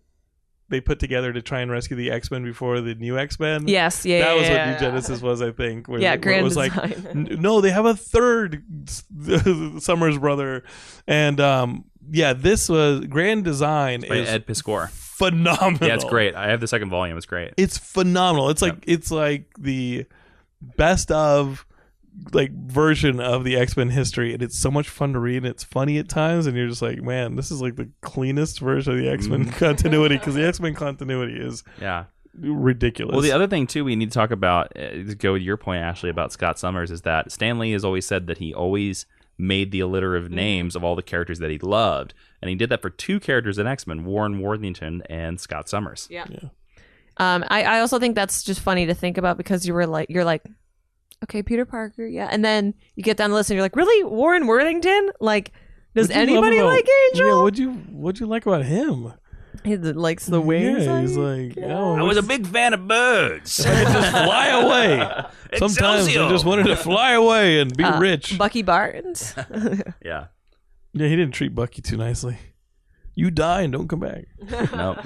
they put together to try and rescue the X-Men before the new X-Men. Yes, yeah, that was yeah, what New Genesis was, I think. Where it Grand was Design. like, no, they have a third Summers brother, and this was Grand Design. By Is Ed Piscor. phenomenal. Yeah, it's great. I have the second volume. It's great. It's phenomenal. It's like the best of version of the X-Men history, and it's so much fun to read, and it's funny at times, and you're just like, man, this is like the cleanest version of the X-Men continuity, because the X-Men continuity is ridiculous. Well, the other thing too we need to talk about, to go with your point, Ashley, about Scott Summers, is that Stan Lee has always said that he always made the alliterative names of all the characters that he loved, and he did that for two characters in X-Men, Warren Worthington and Scott Summers. Yeah. I also think that's just funny to think about, because you're like, okay, Peter Parker, yeah. And then you get down the list and you're like, really? Warren Worthington? Like, does anybody like Angel? Yeah, what'd you like about him? He likes the wings. Yeah, he's like, I was a big fan of birds. I could just fly away. Sometimes I just wanted to fly away and be rich. Bucky Barnes. Yeah. Yeah, he didn't treat Bucky too nicely. You die and don't come back. Nope.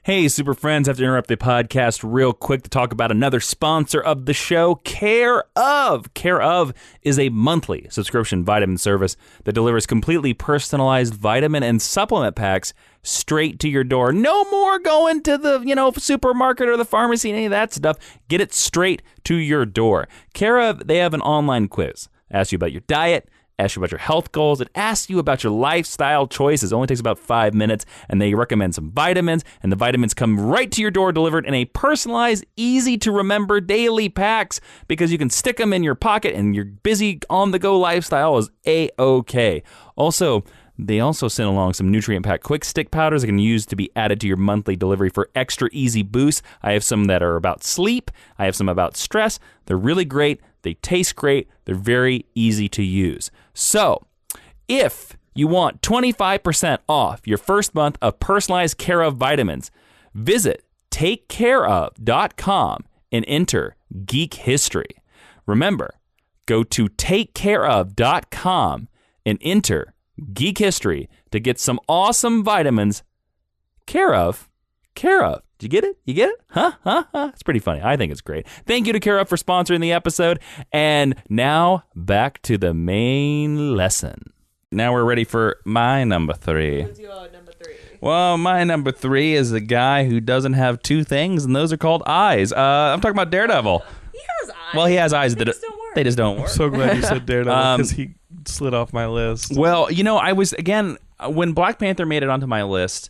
Hey, super friends, I have to interrupt the podcast real quick to talk about another sponsor of the show, Care Of. Care Of is a monthly subscription vitamin service that delivers completely personalized vitamin and supplement packs straight to your door. No more going to the, supermarket or the pharmacy and any of that stuff. Get it straight to your door. Care Of, they have an online quiz. Ask you about your diet, ask you about your health goals. It asks you about your lifestyle choices. It only takes about 5 minutes, and they recommend some vitamins, and the vitamins come right to your door delivered in a personalized, easy-to-remember daily packs, because you can stick them in your pocket, and your busy, on-the-go lifestyle is A-OK. Also, they also send along some nutrient-packed quick stick powders that can use to be added to your monthly delivery for extra easy boosts. I have some that are about sleep. I have some about stress. They're really great. They taste great. They're very easy to use. So, if you want 25% off your first month of personalized Care Of vitamins, visit takecareof.com and enter Geek History. Remember, go to takecareof.com and enter Geek History to get some awesome vitamins. Care Of. Did you get it? You get it? Huh? It's pretty funny. I think it's great. Thank you to Care Of for sponsoring the episode. And now back to the main lesson. Now we're ready for my number 3. What's your number 3? Well, my number 3 is a guy who doesn't have two things, and those are called eyes. I'm talking about Daredevil. He has eyes. Well, he has eyes. They just don't work. They just don't work. I'm so glad you said Daredevil, because he slid off my list. Well, I was, again, when Black Panther made it onto my list,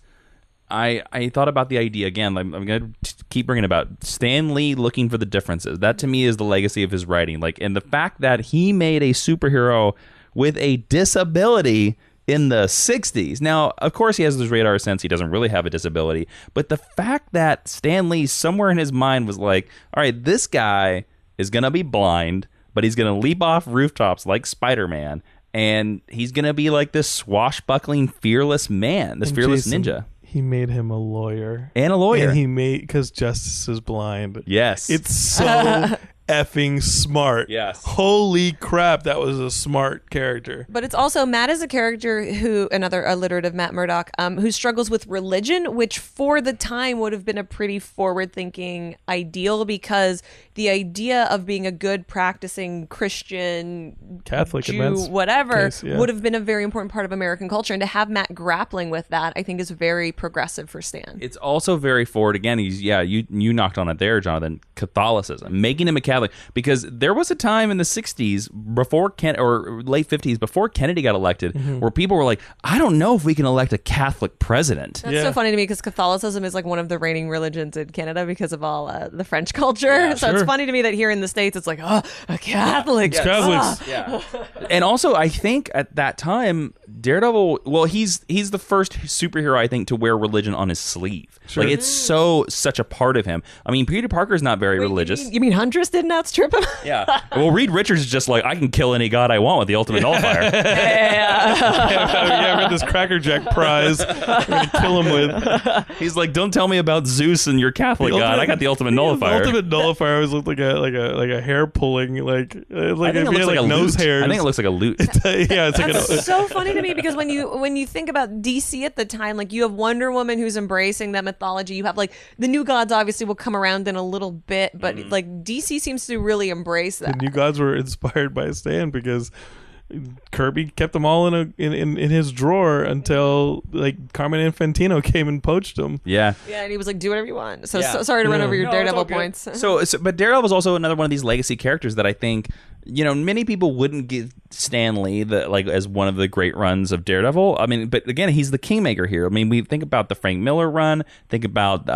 I thought about the idea again. I'm going to keep bringing it about Stan Lee looking for the differences. That to me is the legacy of his writing. And the fact that he made a superhero with a disability in the 60s. Now, of course, he has this radar sense. He doesn't really have a disability. But the fact that Stan Lee somewhere in his mind was like, all right, this guy is going to be blind, but he's going to leap off rooftops like Spider-Man. And he's going to be like this swashbuckling, fearless man, this fearless ninja. He made him a lawyer. And a lawyer. And because Justice is blind. Yes. It's so effing smart. Yes. Holy crap, that was a smart character. But it's also, Matt is a character who, another alliterative Matt Murdock, who struggles with religion, which for the time would have been a pretty forward-thinking ideal, because the idea of being a good practicing Christian, Catholic, in Jew, Matt's whatever, case, yeah. would have been a very important part of American culture. And to have Matt grappling with that, I think is very progressive for Stan. It's also very forward. Again, you knocked on it there, Jonathan. Catholicism, making him a Catholic, because there was a time in the 60s before or late 50s before Kennedy got elected, where people were like, I don't know if we can elect a Catholic president. That's so funny to me because Catholicism is like one of the reigning religions in Canada because of all the French culture. So it's funny to me that here in the States, it's like, oh, a Catholic. It's Catholics. Yeah. And also, I think at that time, Daredevil, well, he's the first superhero, I think, to wear religion on his sleeve. Sure. Like, it's such a part of him. I mean, Peter Parker's not very religious. You mean Huntress didn't outstrip him? Yeah. Well, Reed Richards is just like, I can kill any god I want with the ultimate nullifier. I got this Cracker Jack prize. I'm gonna kill him with. He's like, don't tell me about Zeus and your Catholic god. I got the ultimate nullifier. The ultimate nullifier always looked like a hair pulling, like I if think it you looks had like a nose lute. hairs. I think it looks like a lute. Yeah, it's like That's so funny to me because when you think about DC at the time, like you have Wonder Woman who's embracing that mythology. You have like the new gods obviously will come around in a little bit, but like DC seems to really embrace that. the new gods were inspired by Stan because Kirby kept them all in his drawer until like Carmen Infantino came and poached them. Yeah. Yeah, and he was like, "Do whatever you want." So, Yeah. so sorry to run over your No, Daredevil it's all good. points. So, but Daredevil is also another one of these legacy characters that I think, many people wouldn't give Stan Lee as one of the great runs of Daredevil. I mean, but again, he's the kingmaker here. I mean, we think about the Frank Miller run. Think about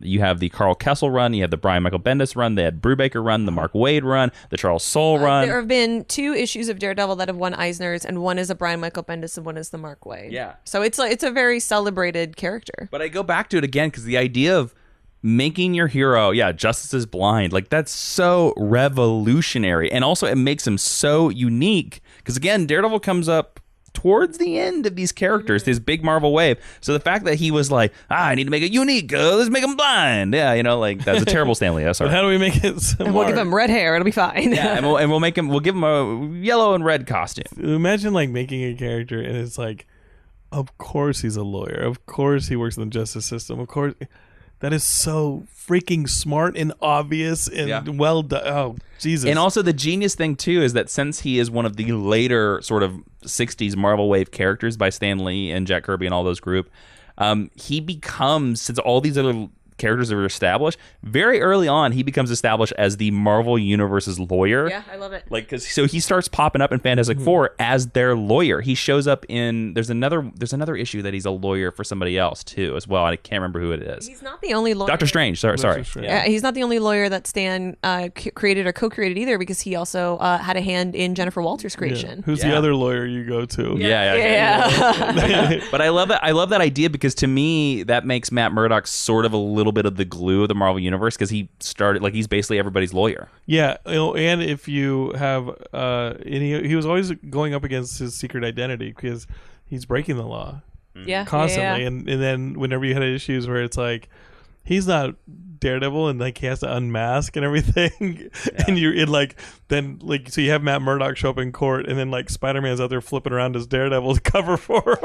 you have the Carl Kessel run. You have the Brian Michael Bendis run. The Ed Brubaker run. The Mark Waid run. The Charles Soule run. There have been 2 issues of Daredevil that have won Eisners, and one is a Brian Michael Bendis, and one is the Mark Waid. Yeah. So it's a very celebrated character. But I go back to it again because the idea of making your hero, Justice is blind, like that's so revolutionary, and also it makes him so unique because again, Daredevil comes up towards the end of these characters, this big Marvel wave. So the fact that he was like, I need to make it unique, let's make him blind, that's a terrible Stan Lee. Sorry. But how do we make it smart? And we'll give him red hair; it'll be fine. Yeah, and we'll give him a yellow and red costume. Imagine like making a character and it's like, of course he's a lawyer, of course he works in the justice system, of course. That is so freaking smart and obvious and well done. Oh, Jesus. And also the genius thing, too, is that since he is one of the later sort of 60s Marvel Wave characters by Stan Lee and Jack Kirby and all those group, he becomes, since all these other characters are established, very early on he becomes established as the Marvel Universe's lawyer. Yeah, I love it. So he starts popping up in Fantastic Four as their lawyer. He shows up in there's another issue that he's a lawyer for somebody else too as well. I can't remember who it is. He's not the only lawyer. Doctor Strange. Sorry. Strange. Yeah, he's not the only lawyer that Stan created or co-created either, because he also had a hand in Jennifer Walters' creation. Who's the other lawyer you go to? Yeah. But I love that. I love that idea because to me that makes Matt Murdock sort of a little bit of the glue of the Marvel Universe because he started he's basically everybody's lawyer. Yeah, and if you have, and he was always going up against his secret identity because he's breaking the law, constantly, and then whenever you had issues where it's like he's not Daredevil and like he has to unmask and everything, and you're in so you have Matt Murdock show up in court, and then like Spider-Man's out there flipping around as Daredevil to cover for him.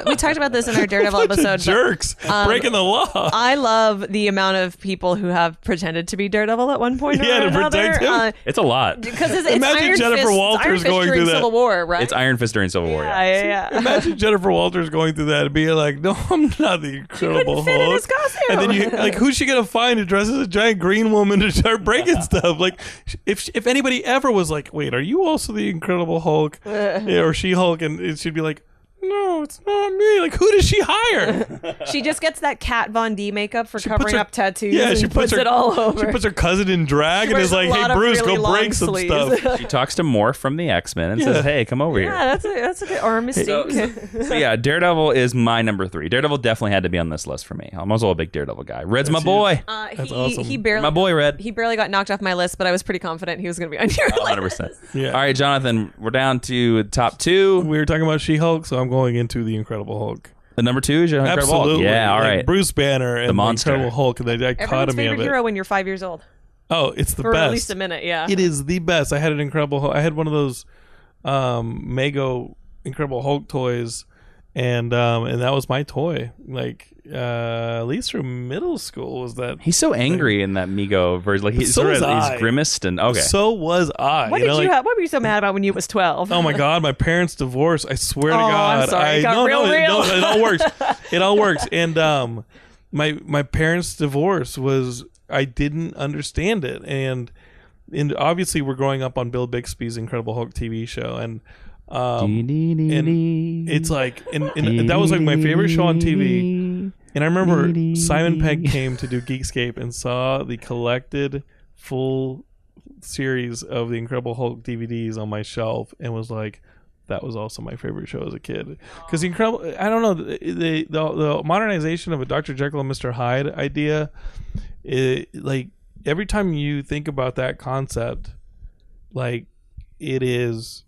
We talked about this in our Daredevil episode. Jerks breaking the law. I love the amount of people who have pretended to be Daredevil at one point or to another. protect him. It's a lot. Because it's Imagine Iron Jennifer Fist, Walters Iron Fist going during through that. Civil War, right? It's Iron Fist during Civil War. Yeah. Imagine Jennifer Walters going through that and being like, "No, I'm not the Incredible fit in Hulk." his costume. And then you who's she gonna find to dress as a giant green woman to start breaking stuff? Like, if anybody ever was like, "Wait, are you also the Incredible Hulk?" or She-Hulk, and she'd be like, "No, it's not me." Like, who does she hire? She just gets that Kat Von D makeup for covering her- up tattoos. Yeah, and she puts it all over. She puts her cousin in drag and is like, "Hey, Bruce, go break some stuff." She talks to Morph from the X-Men and says, "Hey, come over here." Yeah, that's a good, or Mystique. So yeah, Daredevil is my number 3. Daredevil definitely had to be on this list for me. I'm also a big Daredevil guy. Red's my boy. That's awesome. He barely, My boy Red. He barely got knocked off my list, but I was pretty confident he was going to be on your list. 100%. Yeah. All right, Jonathan, we're down to top 2. We were talking about She-Hulk, so I'm going into the Incredible Hulk. The number 2 is your Incredible Hulk. Absolutely. Yeah, all Like right. Bruce Banner and the monster. Incredible Hulk, and the Everyone's dichotomy favorite of it. hero when you're 5 years old. Oh, it's the For best. at least a minute, yeah. It is the best. I had an Incredible Hulk. I had one of those Mego Incredible Hulk toys, and that was my toy. Like at least through middle school was that. He's so angry in that Mego version. Like he's grimaced and okay. So was I. What what were you so mad about when you was 12? Oh my God, my parents' divorce. I swear to God. I'm sorry. It got real. It all works. It all works. And my parents' divorce was, I didn't understand it, and obviously we're growing up on Bill Bixby's Incredible Hulk TV show, and it's like, and that was like my favorite show on TV. And I remember Simon Pegg came to do Geekscape and saw the collected full series of the Incredible Hulk DVDs on my shelf and was like, that was also my favorite show as a kid. Because I don't know, the modernization of a Dr. Jekyll and Mr. Hyde idea, like every time you think about that concept, like it is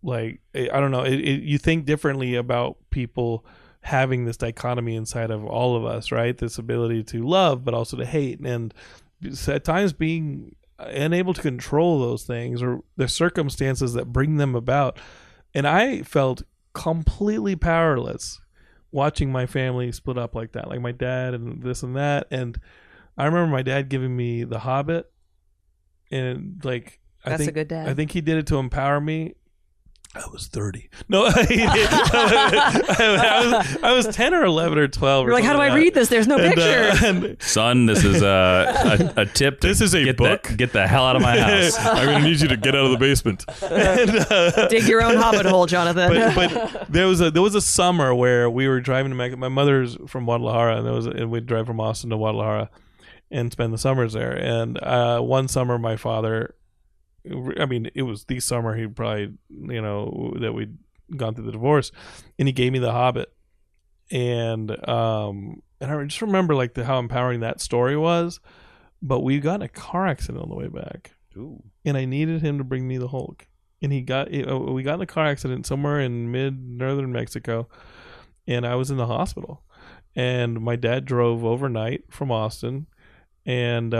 like, I don't know, you think differently about people having this dichotomy inside of all of us, right? This ability to love but also to hate, and at times being unable to control those things or the circumstances that bring them about. And I felt completely powerless watching my family split up like that, like my dad and this and that. And I remember my dad giving me The Hobbit, and like That's a good dad. I think he did it to empower me. I was 30. No, I was 10 or 11 or 12. You're like, how do I read this? There's no pictures. Son, this is a tip. This is a book. Get the hell out of my house. I'm going to need you to get out of the basement. Dig your own hobbit hole, Jonathan. But there was a summer where we were driving to my mother's from Guadalajara, and we'd drive from Austin to Guadalajara and spend the summers there. And one summer, my father, I mean, it was the summer he probably, that we'd gone through the divorce, and he gave me The Hobbit, and I just remember like how empowering that story was. But we got in a car accident on the way back. Ooh. And I needed him to bring me the Hulk, and we got in a car accident somewhere in northern Mexico, and I was in the hospital, and my dad drove overnight from Austin. And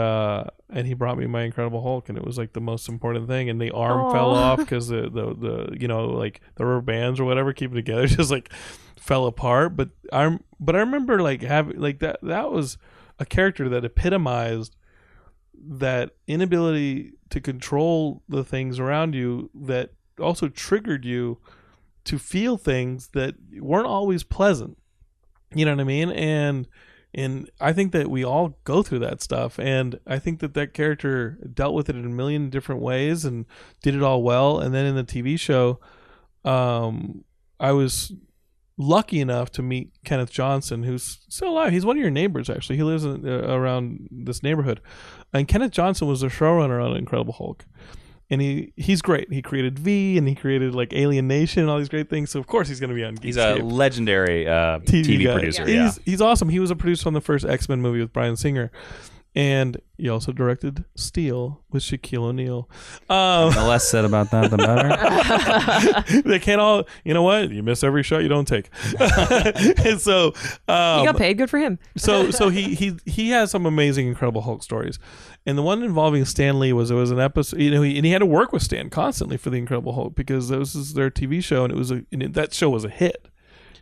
he brought me my Incredible Hulk, and it was like the most important thing. And the arm fell off because the like the rubber bands or whatever keep it together just like fell apart. But I remember like having like that was a character that epitomized that inability to control the things around you, that also triggered you to feel things that weren't always pleasant. You know what I mean? And I think that we all go through that stuff, and I think that character dealt with it in a million different ways and did it all well. And then in the TV show, I was lucky enough to meet Kenneth Johnson, who's still alive. He's one of your neighbors, actually. He lives around this neighborhood. And Kenneth Johnson was the showrunner on Incredible Hulk. And he's great. He created V, and he created like Alien Nation and all these great things. So of course he's going to be on Geekscape. He's a legendary TV producer. Yeah. He's awesome. He was a producer on the first X-Men movie with Bryan Singer, and he also directed Steel with Shaquille O'Neal. The less said about that, the better. They can't all. You know what? You miss every shot you don't take. And so he got paid. Good for him. So he has some amazing Incredible Hulk stories. And the one involving Stan Lee was an episode, and he had to work with Stan constantly for the Incredible Hulk because this is their TV show, and that show was a hit.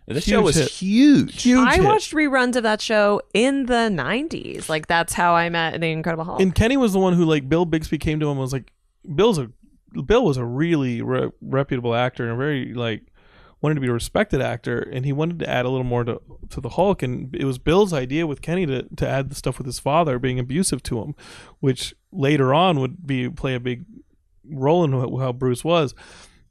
This show was huge. I watched reruns of that show in the 90s. Like that's how I met the Incredible Hulk. And Kenny was the one who like Bill Bixby came to him and was like, Bill was a really reputable actor and a very like wanted to be a respected actor, and he wanted to add a little more to the Hulk, and it was Bill's idea with Kenny to add the stuff with his father being abusive to him, which later on would play a big role in how Bruce was.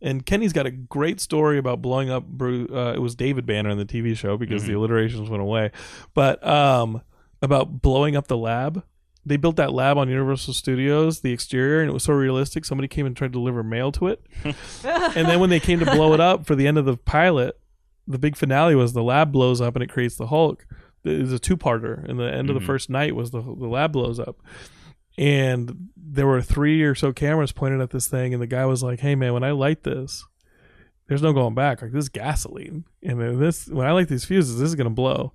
And Kenny's got a great story about blowing up Bruce. It was David Banner in the TV show because the alliterations went away, but about blowing up the lab. They built that lab on Universal Studios, the exterior, and it was so realistic. Somebody came and tried to deliver mail to it. And then when they came to blow it up for the end of the pilot, the big finale was the lab blows up and it creates the Hulk. It was a two-parter. And the end of the first night was the lab blows up. And there were 3 or so cameras pointed at this thing. And the guy was like, hey, man, when I light this, there's no going back. Like, this is gasoline. And when I light these fuses, this is going to blow.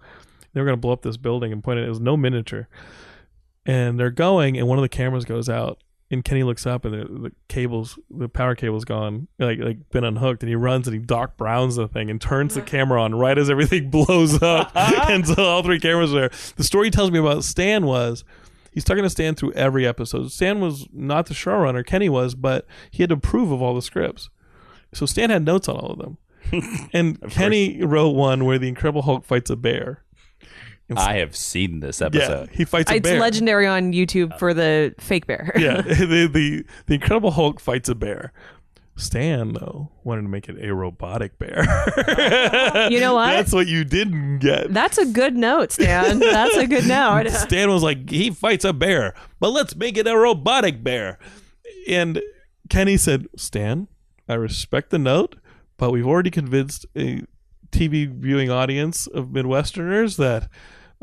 They were going to blow up this building and point it. It was no miniature. And they're going, and one of the cameras goes out, And Kenny looks up and the power cable's gone, like been unhooked, and he runs and he Doc Browns the thing and turns the camera on right as everything blows up. And so all 3 cameras are there. The story he tells me about Stan was he's talking to Stan through every episode. Stan was not the showrunner, Kenny was, but he had to approve of all the scripts. So Stan had notes on all of them. And Kenny wrote one where the Incredible Hulk fights a bear. I have seen this episode. Yeah, he fights a bear. It's legendary on YouTube for the fake bear. Yeah, the Incredible Hulk fights a bear. Stan, though, wanted to make it a robotic bear. You know what? That's what you didn't get. That's a good note, Stan. That's a good note. Stan was like, he fights a bear, but let's make it a robotic bear. And Kenny said, Stan, I respect the note, but we've already convinced a TV viewing audience of Midwesterners that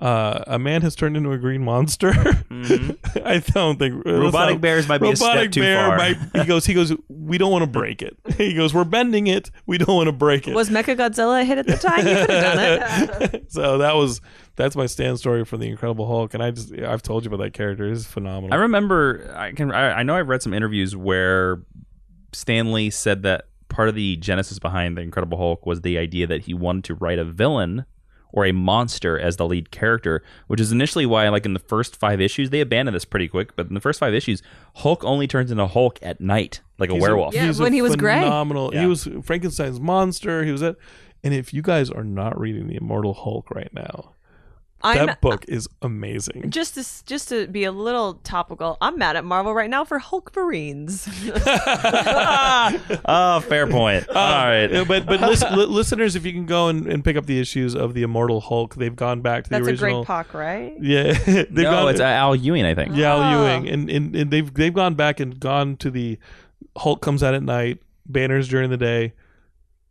a man has turned into a green monster. Mm-hmm. I don't think robotic bears might be a step too far. He goes, we don't want to break it. He goes, we're bending it. We don't want to break it. Was Mechagodzilla a hit at the time? You could have done it. So that's my Stan story for the Incredible Hulk, and I've told you about that character. It's phenomenal. I remember. I know I've read some interviews where Stan Lee said that part of the genesis behind the Incredible Hulk was the idea that he wanted to write a villain or a monster as the lead character, which is initially why, like, in the first 5 issues, they abandoned this pretty quick, but in the first 5 issues, Hulk only turns into Hulk at night, like a werewolf. When he was gray. Phenomenal. Yeah. He was Frankenstein's monster. He was that. And if you guys are not reading The Immortal Hulk right now, that book is amazing. Just to be a little topical, I'm mad at Marvel right now for Hulk Marines. Oh, fair point. All right. But listeners, if you can go and pick up the issues of The Immortal Hulk, they've gone back to the original. That's a great Puck, right? Yeah. It's Al Ewing, I think. Yeah, Al Ewing. And they've gone back and gone to the Hulk comes out at night, Banner's during the day,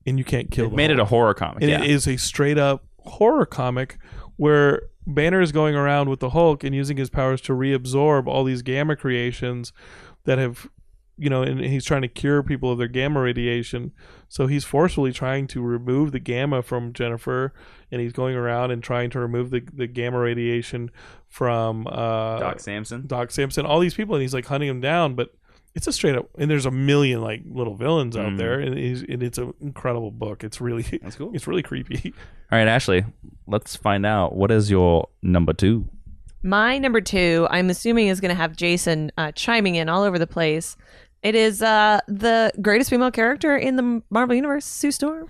and you can't kill them. Made it a horror comic. And it is a straight up horror comic where Banner is going around with the Hulk and using his powers to reabsorb all these gamma creations that have, and he's trying to cure people of their gamma radiation. So he's forcefully trying to remove the gamma from Jennifer, and he's going around and trying to remove the gamma radiation from Doc Samson, all these people, and he's like hunting them down. But it's a straight up, and there's a million like little villains out there, and it's an incredible book. It's really that's cool. It's really creepy. All right, Ashley, let's find out what is your number 2. My number 2, I'm assuming, is going to have Jason chiming in all over the place. It is the greatest female character in the Marvel Universe, Sue Storm.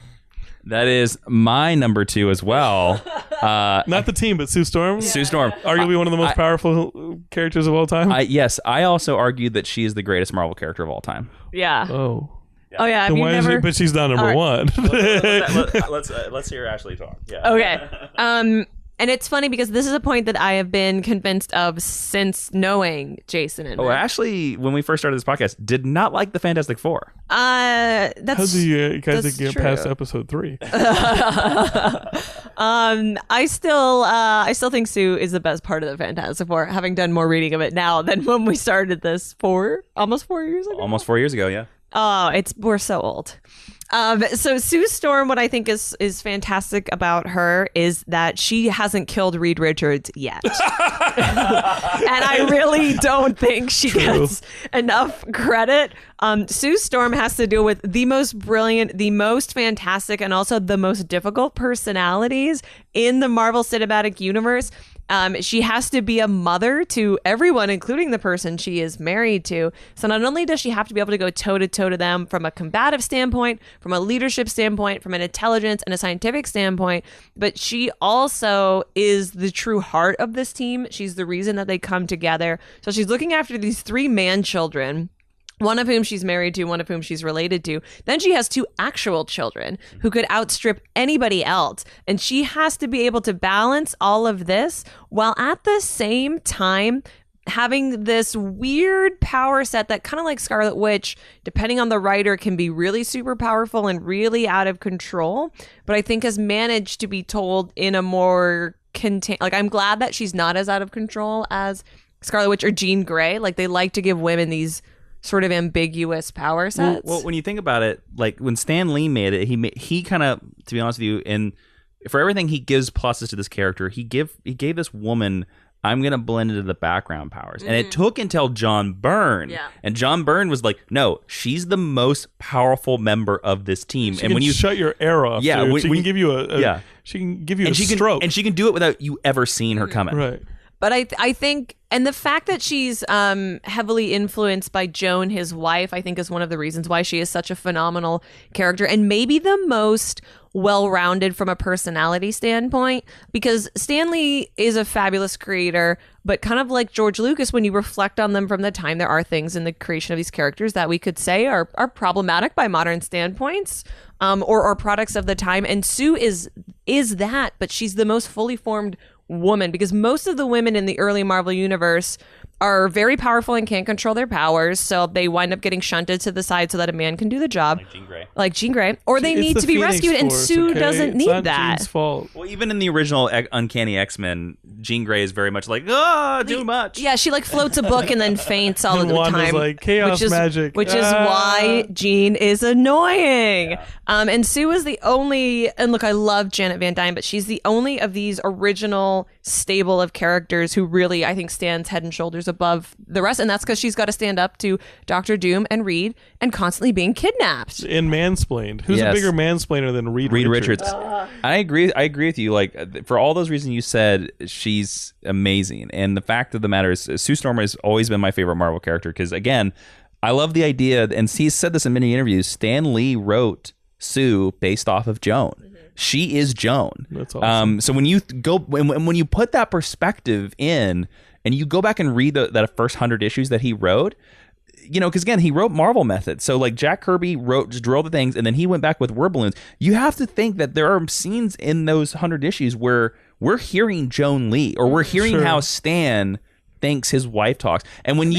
That is my number 2 as well. Not the team, but Sue Storm. Sue Storm. Arguably one of the most powerful characters of all time. Yes, I also argued that she is the greatest Marvel character of all time. Yeah. Oh. Oh yeah. Then why is it, but she's not number one. Let's hear Ashley talk. Yeah. Okay. And it's funny because this is a point that I have been convinced of since knowing Jason and Rick. Ashley, when we first started this podcast, did not like the Fantastic Four. That's how do you guys get past episode 3? I still think Sue is the best part of the Fantastic Four, having done more reading of it now than when we started this almost 4 years ago. Almost 4 years ago, yeah. Oh, we're so old. So Sue Storm, what I think is fantastic about her is that she hasn't killed Reed Richards yet. And I really don't think she gets enough credit. Sue Storm has to deal with the most brilliant, the most fantastic, and also the most difficult personalities in the Marvel Cinematic Universe. She has to be a mother to everyone, including the person she is married to. So not only does she have to be able to go toe-to-toe to them from a combative standpoint, from a leadership standpoint, from an intelligence and a scientific standpoint, but she also is the true heart of this team. She's the reason that they come together. So she's looking after these 3 man-children, one of whom she's married to, one of whom she's related to. Then she has 2 actual children who could outstrip anybody else. And she has to be able to balance all of this while at the same time having this weird power set that, kind of like Scarlet Witch, depending on the writer, can be really super powerful and really out of control. But I think has managed to be told in a more I'm glad that she's not as out of control as Scarlet Witch or Jean Grey. Like, they like to give women these sort of ambiguous power sets. Well, when you think about it, like when Stan Lee made it, he kind of, to be honest with you, and for everything he gives pluses to this character, he gave this woman I'm going to blend into the background powers. And it took until John Byrne. Yeah. And John Byrne was like, no, she's the most powerful member of this team. And when you shut your air off, yeah, dude. She can give you a she can give you a stroke. And she can do it without you ever seeing her coming. Right. But I think, and the fact that she's heavily influenced by Joan, his wife, I think is one of the reasons why she is such a phenomenal character, and maybe the most well-rounded from a personality standpoint, because Stan Lee is a fabulous creator, but kind of like George Lucas, when you reflect on them from the time, there are things in the creation of these characters that we could say are problematic by modern standpoints, or products of the time. And Sue is that, but she's the most fully formed woman, because most of the women in the early Marvel universe are very powerful and can't control their powers, so they wind up getting shunted to the side so that a man can do the job, like Jean Grey, or they need to be rescued, and Sue doesn't need that. Jean's fault. Well, even in the original Uncanny X-Men, Jean Grey is very much like, too much. Yeah, she like floats a book and then faints all And of the Wanda's time, like, chaos magic, which is why Jean is annoying. Yeah. And Sue is the only, and look, I love Janet Van Dyne, but she's the only of these original stable of characters who really, I think, stands head and shoulders above the rest, and that's because she's got to stand up to Doctor Doom and Reed and constantly being kidnapped and mansplained. Who's a bigger mansplainer than Reed Richards? I agree with you. Like, for all those reasons you said, she's amazing. And the fact of the matter is, Sue Storm has always been my favorite Marvel character, because again, I love the idea, and he's said this in many interviews, Stan Lee wrote Sue based off of Joan. She is Joan. That's awesome. So when you go, when you put that perspective in, and you go back and read that first 100 issues that he wrote, you know, because again, he wrote Marvel Method. So like Jack Kirby just drew all the things, and then he went back with word balloons. You have to think that there are scenes in those 100 issues where we're hearing Joan Lee, or we're hearing how Stan thinks his wife talks. And when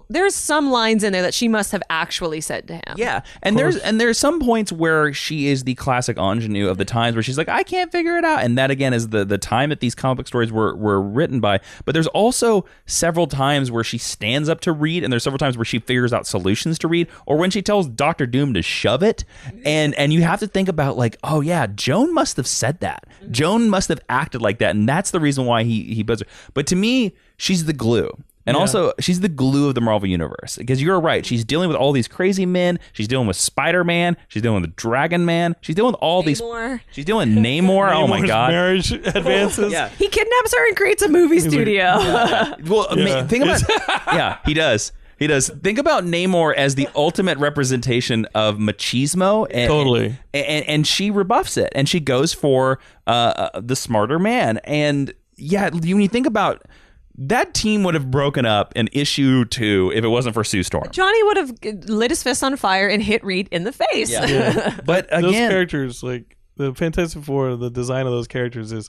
there's some lines in there that she must have actually said to him. Yeah. And there's some points where she is the classic ingenue of the times, where she's like, I can't figure it out. And that again is the time that these comic book stories were written by. But there's also several times where she stands up to Reed, and there's several times where she figures out solutions to Reed, or when she tells Dr. Doom to shove it. And you have to think about like, oh yeah, Joan must have said that. Joan must have acted like that. And that's the reason why he buzzed her. But to me, she's the glue. And also, she's the glue of the Marvel Universe. Because you're right. She's dealing with all these crazy men. She's dealing with Spider-Man. She's dealing with Dragon Man. She's dealing with all these... She's dealing with Namor. Oh, my God. Marriage advances. Yeah. He kidnaps her and creates a movie studio. Well, think about... Yeah, he does. He does. Think about Namor as the ultimate representation of machismo. Totally. And she rebuffs it. And she goes for the smarter man. And yeah, when you think about... That team would have broken up in issue 2 if it wasn't for Sue Storm. Johnny would have lit his fist on fire and hit Reed in the face. Yeah. But again, those characters, like the Fantastic Four, the design of those characters is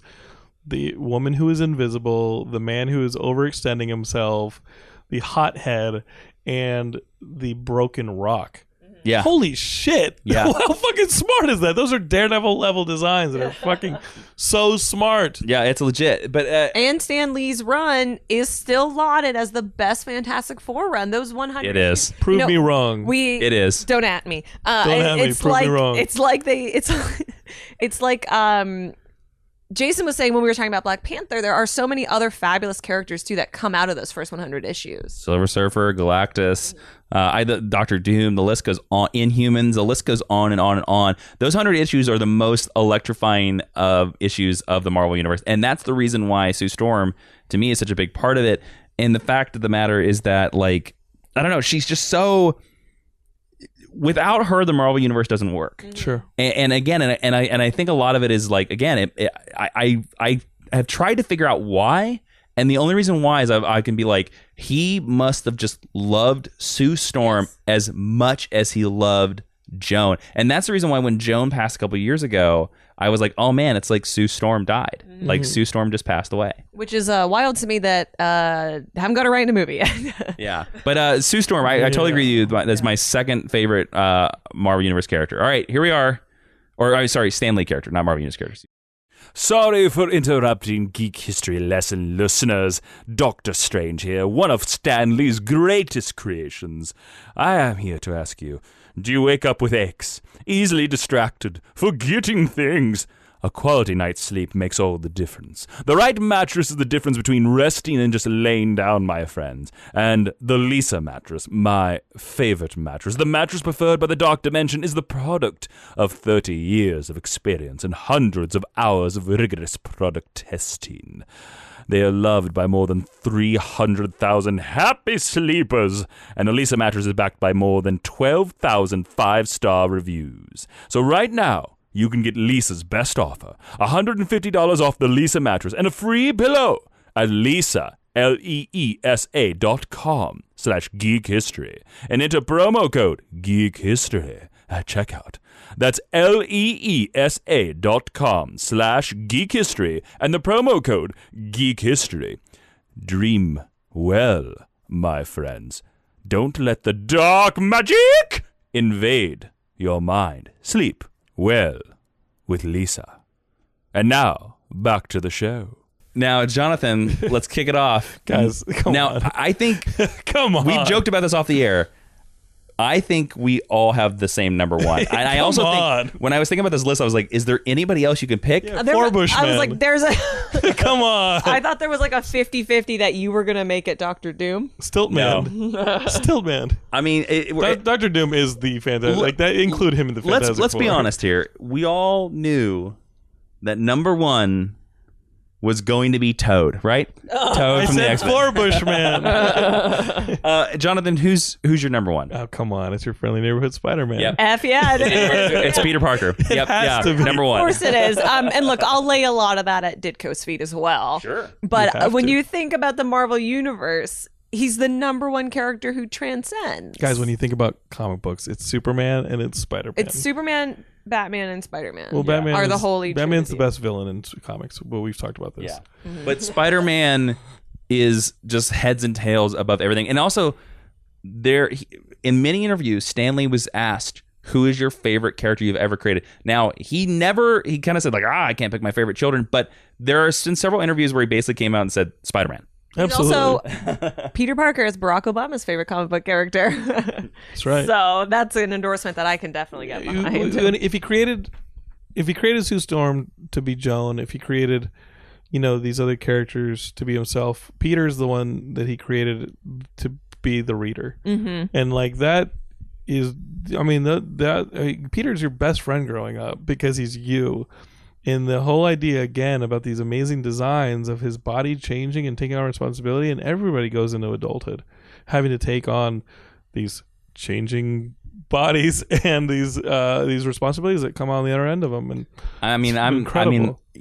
the woman who is invisible, the man who is overextending himself, the hothead, and the broken rock. Yeah. Holy shit. Yeah. How fucking smart is that? Those are Daredevil level designs that are fucking so smart. Yeah, it's legit. But and Stan Lee's run is still lauded as the best Fantastic Four run. Those 100. It is. Prove me wrong. It is. Don't at me. Don't at me. Prove me wrong. It's like Jason was saying when we were talking about Black Panther, there are so many other fabulous characters too that come out of those first 100 issues. Silver Surfer, Galactus, Doctor Doom, the list goes on. Inhumans, the list goes on and on and on. Those 100 issues are the most electrifying of issues of the Marvel Universe. And that's the reason why Sue Storm, to me, is such a big part of it. And the fact of the matter is that, like, I don't know, she's just so... Without her, the Marvel Universe doesn't work. Sure. And again, and I think a lot of it is like, again, I have tried to figure out why, and the only reason why is I can be like, he must have just loved Sue Storm as much as he loved Joan, and that's the reason why when Joan passed a couple of years ago, I was like, oh man, it's like Sue Storm died. Like Sue Storm just passed away. Which is wild to me that haven't got it right in a movie yet. Yeah. But Sue Storm, I totally agree with you. That's my second favorite Marvel Universe character. All right, here we are. Or, sorry, Stan Lee character, not Marvel Universe character. Sorry for interrupting Geek History Lesson listeners. Dr. Strange here, one of Stan Lee's greatest creations. I am here to ask you, do you wake up with aches, easily distracted, forgetting things? A quality night's sleep makes all the difference. The right mattress is the difference between resting and just laying down, my friends. And the Lisa mattress, my favorite mattress, the mattress preferred by the Dark Dimension, is the product of 30 years of experience and hundreds of hours of rigorous product testing. They are loved by more than 300,000 happy sleepers, and the Lisa mattress is backed by more than 12,000 five-star reviews. So right now, you can get Lisa's best offer, $150 off the Lisa mattress and a free pillow at Lisa, LEESA.com/geekhistory and enter promo code geekhistory at checkout. That's LEESA.com/geekhistory and the promo code geekhistory. Dream well, my friends. Don't let the dark magic invade your mind. Sleep well with Lisa. And now, back to the show. Now, Jonathan, let's kick it off. Guys, come now, on. I think Come on. we've joked about this off the air. I think we all have the same number one. And I also on. think, when I was thinking about this list, I was like, is there anybody else you can pick? Yeah. There Four was- I was Bushmen. like, there's a. Come on. I thought there was like a 50-50 that you were gonna make it Doctor Doom. Stiltman. Stiltman. I mean, Dr. Doom is the fantastic. Like that include him in the Fantastic let's be Four. honest here. We all knew that number one was going to be Toad, right? Toad I from the said X-Men. Four Bushman. Jonathan, who's your number one? Oh, come on. It's your friendly neighborhood Spider-Man. Yep. F yeah, it is. It's Peter Parker. Yep, has to be. number Of one. course it is. And look, I'll lay a lot of that at Ditko's feet as well. Sure. But You have when to. you think about the Marvel Universe, he's the number one character who transcends. Guys, when you think about comic books, it's Superman and it's Spider-Man. It's Superman, Batman, and Spider-Man. well, Batman are is, the holy Batman's the trinity. best villain in comics, but we've talked about this. Yeah. But Spider-Man is just heads and tails above everything. And also, in many interviews, Stan Lee was asked, who is your favorite character you've ever created? Now, he kind of said, like, I can't pick my favorite children. But there are been several interviews where he basically came out and said, Spider-Man. Absolutely. And also, Peter Parker is Barack Obama's favorite comic book character. That's right. So that's an endorsement that I can definitely get behind. If he created Sue Storm to be Joan, if he created, these other characters to be himself, Peter's the one that he created to be the reader. Mm-hmm. And like that is, Peter's your best friend growing up because he's you. And the whole idea, again, about these amazing designs of his body changing and taking on responsibility, and everybody goes into adulthood having to take on these changing bodies and these responsibilities that come on the other end of them. And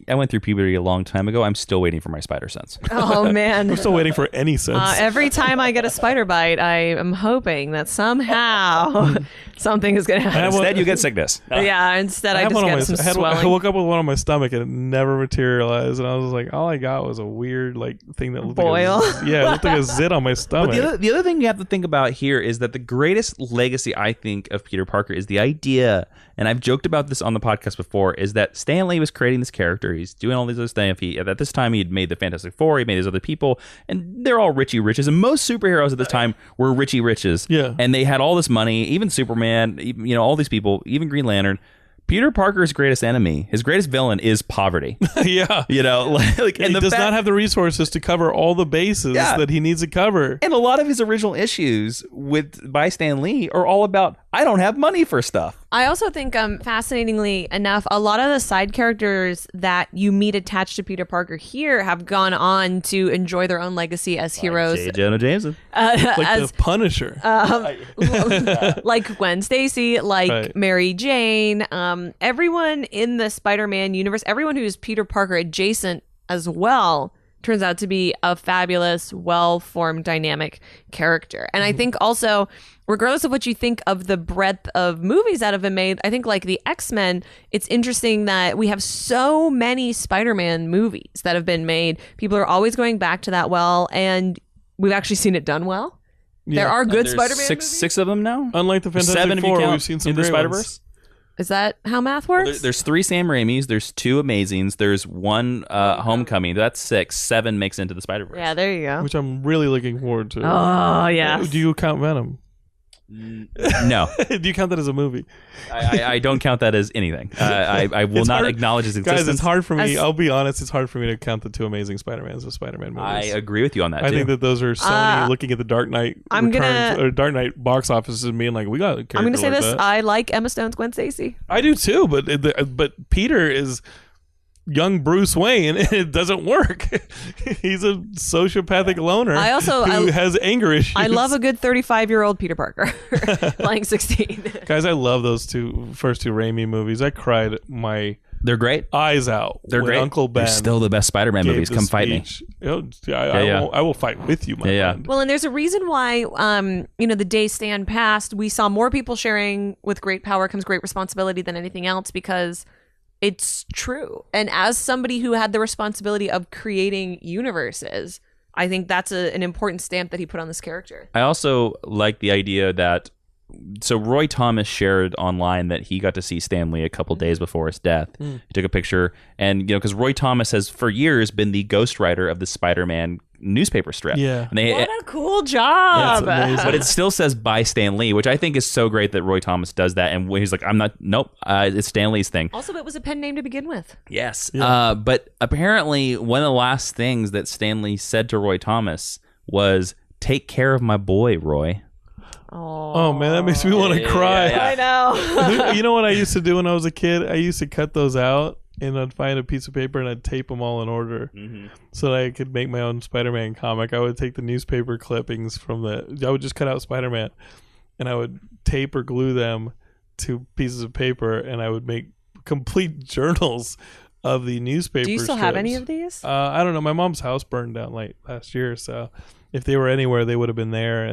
I went through puberty a long time ago. I'm still waiting for my spider sense. Oh man, I'm still waiting for any sense. every time I get a spider bite, I am hoping that somehow something is going to happen. Instead, you get sickness. Yeah, instead I just get some I swelling. woke up with one on my stomach and it never materialized, and I was like, all I got was a weird thing that looked Boil? like it looked like a zit on my stomach. But the other thing you have to think about here is that the greatest legacy, I think, of Peter Parker is the idea, and I've joked about this on the podcast before, is that Stan Lee was creating this character. He's doing all these other things. At this time, he had made the Fantastic Four. He made these other people, and they're all Richie Riches. And most superheroes at this time were Richie Riches. Yeah. And they had all this money. Even Superman, all these people, even Green Lantern. Peter Parker's greatest enemy, his greatest villain, is poverty. Yeah. And He does not have the resources to cover all the bases that he needs to cover. And a lot of his original issues by Stan Lee are all about, I don't have money for stuff. I also think, fascinatingly enough, a lot of the side characters that you meet attached to Peter Parker here have gone on to enjoy their own legacy as heroes. J. Jonah Jameson. The Punisher. Like Gwen Stacy, like Right. Mary Jane, everyone in the Spider-Man universe, everyone who's Peter Parker adjacent as well, turns out to be a fabulous, well-formed, dynamic character. And I think also, regardless of what you think of the breadth of movies that have been made, I think like the X-Men, it's interesting that we have so many Spider-Man movies that have been made. People are always going back to that well, and we've actually seen it done well. There are good There's Spider-Man movies. six of them now. Unlike the Fantastic Seven if you Four, count we've seen some Into the great Spider-Verse. ones. Is that how math works? There's 3 Sam Raimis. There's 2 Amazings. There's 1 Homecoming. That's 6. 7 makes Into the Spider-Verse. Yeah, there you go. Which I'm really looking forward to. Oh, yeah. Do you count Venom? No, Do you count that as a movie? I don't count that as anything. I will not acknowledge its existence. Guys, it's hard for me. I'll be honest. It's hard for me to count the two Amazing Spider-Mans as Spider-Man movies. I agree with you on that. I too. think that those are Sony looking at the Dark Knight Dark Knight box offices and being like, we got a character. I'm going to say like this. that. I like Emma Stone's Gwen Stacy. I do too, but Peter is young Bruce Wayne, and it doesn't work. He's a sociopathic loner who has anger issues. I love a good 35-year-old Peter Parker playing 16. Guys, I love those first two Raimi movies. I cried they're great. Eyes out. They're great. Uncle Ben. They're still the best Spider-Man movies. Come fight me. I will fight with you, my friend. Well, and there's a reason why, the days stand past. We saw more people sharing with great power comes great responsibility than anything else, because it's true. And as somebody who had the responsibility of creating universes, I think that's an important stamp that he put on this character. I also like the idea that, so Roy Thomas shared online that he got to see Stan Lee a couple days before his death. He took a picture, and because Roy Thomas has for years been the ghostwriter of the Spider-Man newspaper strip. Yeah. And what a cool job. But it still says by Stan Lee, which I think is so great that Roy Thomas does that. And he's like, it's Stan Lee's thing. Also, it was a pen name to begin with. Yes. But apparently one of the last things that Stan Lee said to Roy Thomas was, take care of my boy, Roy. Oh man, that makes me want to cry. I know. You know what I used to do when I was a kid? I used to cut those out, and I'd find a piece of paper and I'd tape them all in order so that I could make my own Spider-Man comic. I would take the newspaper clippings I would just cut out Spider-Man, and I would tape or glue them to pieces of paper, and I would make complete journals of the newspaper. Do you still have any of these? I don't know. My mom's house burned down last year, so if they were anywhere, they would have been there.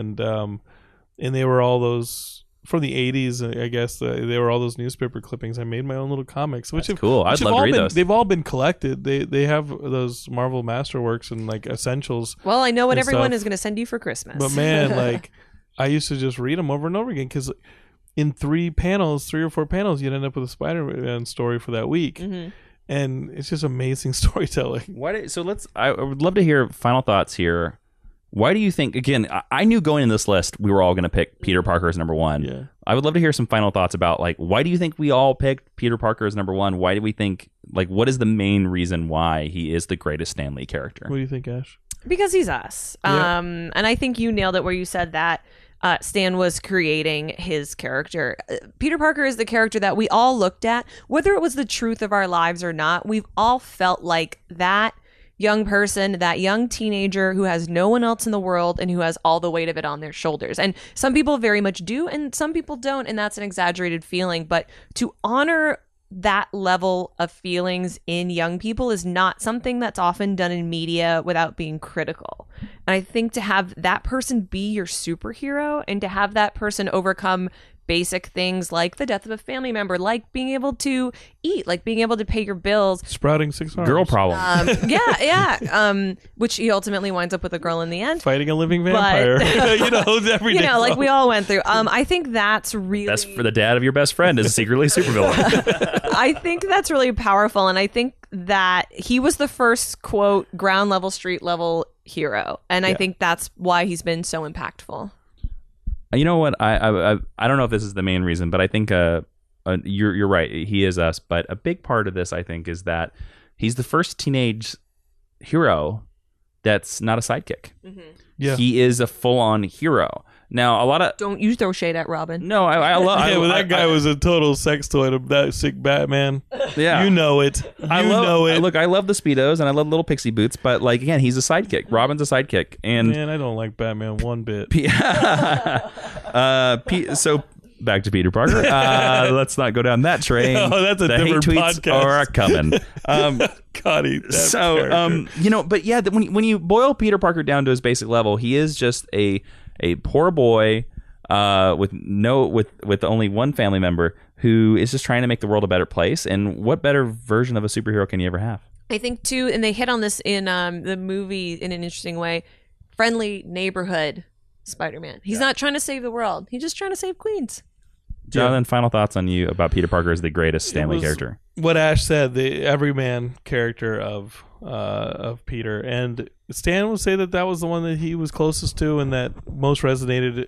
And they were all those from the 80s, I guess. They were all those newspaper clippings. I made my own little comics, which That's cool. I'd love to read those. They've all been collected. They have those Marvel Masterworks and like Essentials. Well, I know what everyone is going to send you for Christmas. But man, I used to just read them over and over again, because in 3 or 4 panels, you'd end up with a Spider-Man story for that week. And it's just amazing storytelling. I would love to hear final thoughts here. Why do you think, again, I knew going in this list we were all going to pick Peter Parker as number 1. Yeah. I would love to hear some final thoughts about, why do you think we all picked Peter Parker as number 1? Why do we think, what is the main reason why he is the greatest Stan Lee character? What do you think, Ash? Because he's us. Yeah. And I think you nailed it where you said that Stan was creating his character. Peter Parker is the character that we all looked at, whether it was the truth of our lives or not. We've all felt like that young person, that young teenager who has no one else in the world and who has all the weight of it on their shoulders. And some people very much do, and some people don't, and that's an exaggerated feeling. But to honor that level of feelings in young people is not something that's often done in media without being critical. And I think to have that person be your superhero, and to have that person overcome basic things like the death of a family member, like being able to eat, like being able to pay your bills. Sprouting 6 arms. Girl problem. Which he ultimately winds up with a girl in the end. Fighting a living vampire. Every day. Like we all went through. I think that's really... Best for the dad of your best friend is secretly a supervillain. I think that's really powerful, and I think that he was the first, quote, ground level, street level hero. And I think that's why he's been so impactful. You know what? I don't know if this is the main reason, but I think you're right. He is us. But a big part of this, I think, is that he's the first teenage hero that's not a sidekick. Yeah. He is a full-on hero. Now, a lot of... Don't you throw shade at Robin. No, I love... that guy was a total sex toy to that sick Batman. Yeah. You know it. I love the Speedos, and I love little pixie boots, but, again, he's a sidekick. Robin's a sidekick. And man, I don't like Batman one bit. So... Back to Peter Parker. Let's not go down that train. Oh, that's a different podcast. Are coming. When you boil Peter Parker down to his basic level, he is just a poor boy with only one family member who is just trying to make the world a better place. And what better version of a superhero can you ever have? I think too, and they hit on this in the movie in an interesting way. Friendly neighborhood Spider-Man. He's not trying to save the world. He's just trying to save Queens. Jonathan, final thoughts on you about Peter Parker as the greatest Stan Lee character. What Ash said, the everyman character of Peter, and Stan would say that was the one that he was closest to and that most resonated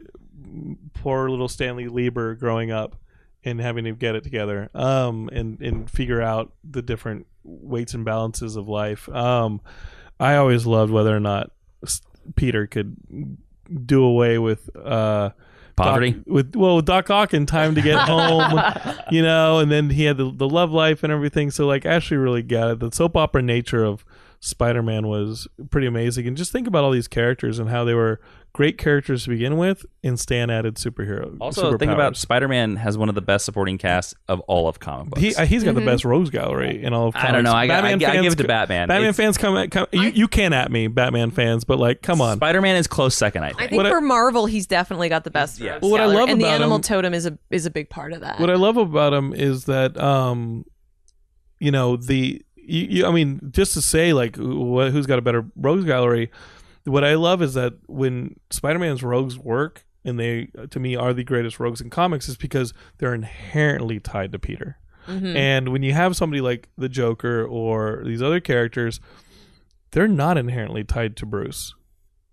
poor little Stanley Lieber growing up and having to get it together, and figure out the different weights and balances of life. I always loved whether or not Peter could do away with Poverty? with Doc Ock in time to get home, and then he had the love life and everything. So like Ashley really got it. The soap opera nature of Spider-Man was pretty amazing. And just think about all these characters and how they were great characters to begin with, and Stan added superhero. Also, think about Spider-Man has one of the best supporting casts of all of comic books. He's got the best rogues gallery in all of comics. I don't know. I give it to Batman. Batman fans come you can't at me, Batman fans, but like, come on. Spider-Man is close second, I think. I think for Marvel, he's definitely got the best. Yeah. What I love and the about animal him, totem is a big part of that. What I love about him is that, I mean, just to say like who's got a better rogues gallery. What I love is that when Spider-Man's rogues work, and they, to me, are the greatest rogues in comics, is because they're inherently tied to Peter. Mm-hmm. And when you have somebody like the Joker or these other characters, they're not inherently tied to Bruce.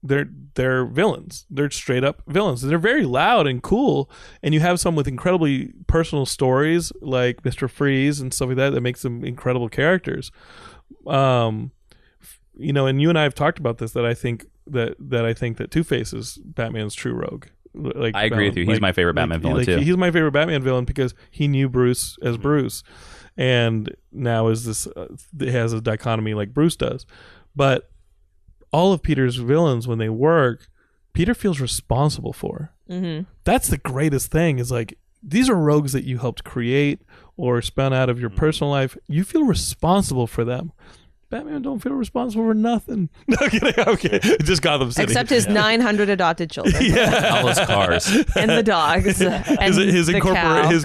They're villains. They're straight up villains. They're very loud and cool, and you have some with incredibly personal stories like Mr. Freeze and stuff like that makes them incredible characters. And you and I have talked about this, that I think that Two-Face is Batman's true rogue. Like, I agree with you. He's my favorite Batman villain too. He's my favorite Batman villain because he knew Bruce as Bruce, and now is this it has a dichotomy like Bruce does. But all of Peter's villains, when they work, Peter feels responsible for. Mm-hmm. That's the greatest thing. Is like, these are rogues that you helped create or spun out of your personal life. You feel responsible for them. Batman don't feel responsible for nothing. No, kidding. Okay, just Gotham City. Except his 900 adopted children. All those cars. And the dogs. And his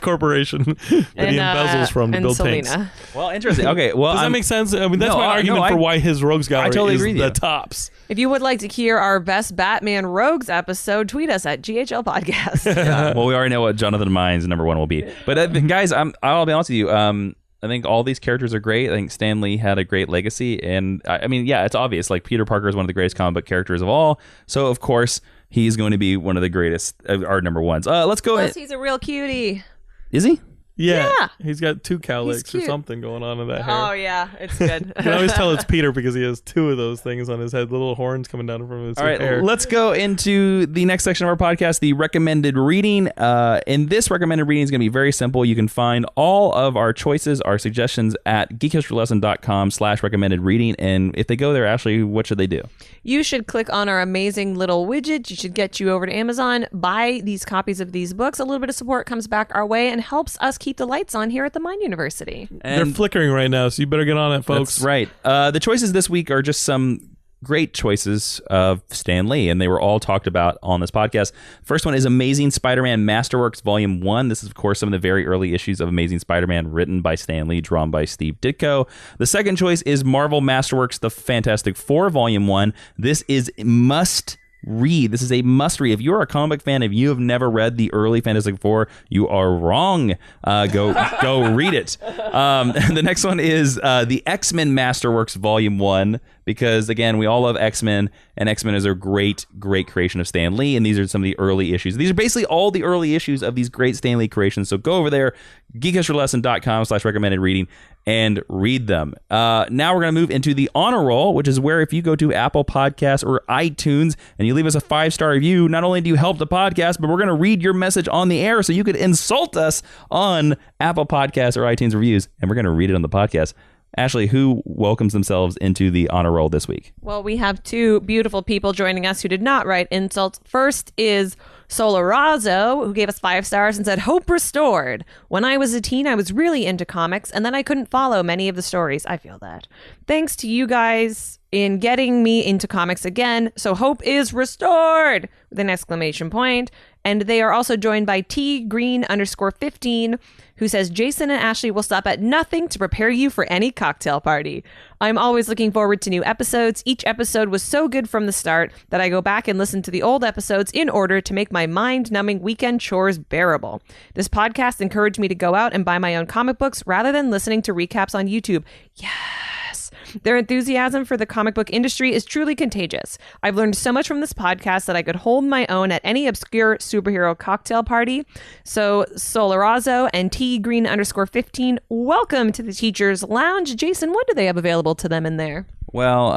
corporation that he embezzles from to build Selena. tanks. Well, interesting. Okay, well, Does that make sense? I mean, that's my argument for why his rogues gallery is the tops. If you would like to hear our best Batman Rogues episode, tweet us at GHL Podcast. Yeah. Well, we already know what Jonathan Mine's number one will be. But guys, I'll be honest with you. I think all these characters are great. I think Stan Lee had a great legacy. And I mean, yeah, it's obvious. Like, Peter Parker is one of the greatest comic book characters of all. So, of course, he's going to be one of the greatest, our number ones. Let's go. Plus, he's a real cutie. Is he? Yeah. He's got two cowlicks or something going on in that hair. Oh, yeah. It's good. You can always tell it's Peter because he has two of those things on his head, little horns coming down from his hair. All right, let's go into the next section of our podcast, the recommended reading. And this recommended reading is going to be very simple. You can find all of our choices, our suggestions at geekhistorylesson.com/recommended reading. And if they go there, Ashley, what should they do? You should click on our amazing little widget. You should get you over to Amazon, buy these copies of these books. A little bit of support comes back our way and helps us keep the lights on here at the Mind University. And they're flickering right now, so you better get on it, folks. That's right. The choices this week are just some great choices of Stan Lee, and they were all talked about on this podcast. First one is Amazing Spider-Man Masterworks Volume 1. This is, of course, some of the very early issues of Amazing Spider-Man written by Stan Lee, drawn by Steve Ditko. The second choice is Marvel Masterworks The Fantastic Four Volume 1. This is must read. This is a must read. If you're a comic fan, if you have never read the early Fantastic Four, you are wrong. Go read it. The next one is the X-Men Masterworks Volume 1, because again, we all love X-Men, and X-Men is a great creation of Stan Lee, and these are some of the early issues. These are basically all the early issues of these great Stan Lee creations. So go over there, geekhistorylesson.com/recommended reading, and read them. Now we're going to move into the honor roll, which is where if you go to Apple Podcasts or iTunes and you leave us a 5-star review, not only do you help the podcast, but we're going to read your message on the air so you could insult us on Apple Podcasts or iTunes reviews, and we're going to read it on the podcast. Ashley, who welcomes themselves into the honor roll this week? Well, we have two beautiful people joining us who did not write insults. First is Solarazzo, who gave us 5 stars and said, "Hope restored. When I was a teen, I was really into comics, and then I couldn't follow many of the stories." I feel that. Thanks to you guys in getting me into comics again. So hope is restored with an exclamation point. And they are also joined by T_Green_15, who says, "Jason and Ashley will stop at nothing to prepare you for any cocktail party. I'm always looking forward to new episodes. Each episode was so good from the start that I go back and listen to the old episodes in order to make my mind-numbing weekend chores bearable. This podcast encouraged me to go out and buy my own comic books rather than listening to recaps on YouTube." Yes. Their enthusiasm for the comic book industry is truly contagious. I've learned so much from this podcast that I could hold my own at any obscure superhero cocktail party. So Solarazzo and T_Green_15, welcome to the Teacher's Lounge. Jason, what do they have available to them in there? Well,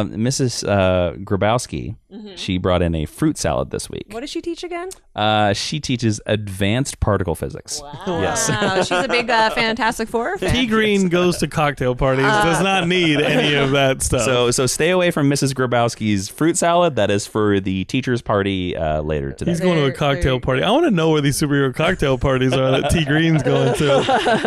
Mrs. Grabowski, she brought in a fruit salad this week. What does she teach again? She teaches advanced particle physics. Wow. Yes. She's a big Fantastic Four fan. T Green goes to cocktail parties, does not need any of that stuff. So stay away from Mrs. Grabowski's fruit salad. That is for the teacher's party later today. He's going to a cocktail party. I want to know where these superhero cocktail parties are that T Green's going to.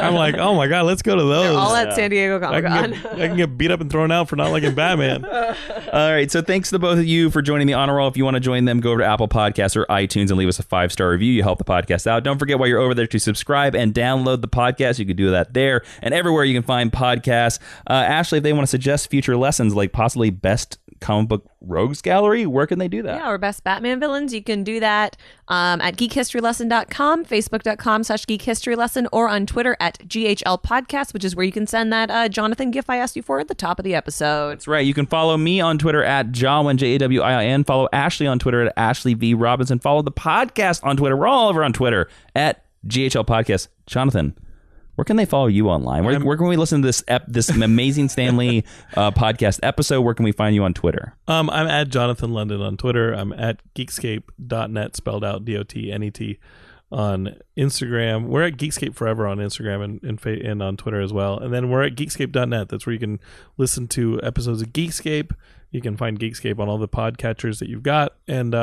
I'm like, oh my God, let's go to those. They're all at San Diego Comic-Con. I can get beat up and thrown out for not liking Batman. All right, so thanks to both of you for joining the honor roll. If you want to join them, go over to Apple Podcasts or iTunes and leave us a 5-star review. You help the podcast out. Don't forget while you're over there to subscribe and download the podcast. You can do that there and everywhere you can find podcasts. Ashley, if they want to suggest future lessons like possibly best comic book rogues gallery, where can they do that? Yeah, or best Batman villains. You can do that at geekhistorylesson.com, facebook.com/geekhistorylesson, or on Twitter at GHL Podcast, which is where you can send that Jonathan GIF I asked you for at the top of the episode. That's right. You can follow me on Twitter at Jawiin, Jawiin. Follow Ashley on Twitter at Ashley V. Robinson. Follow the podcast on Twitter. We're all over on Twitter at GHL Podcast. Jonathan, where can they follow you online? Where can we listen to this amazing Stanley podcast episode? Where can we find you on Twitter? I'm at Jonathan London on Twitter. I'm at geekscape.net, spelled out DOTNET, on Instagram. We're at Geekscape Forever on Instagram and on Twitter as well. And then we're at geekscape.net. That's where you can listen to episodes of Geekscape. You can find Geekscape on all the podcatchers that you've got. And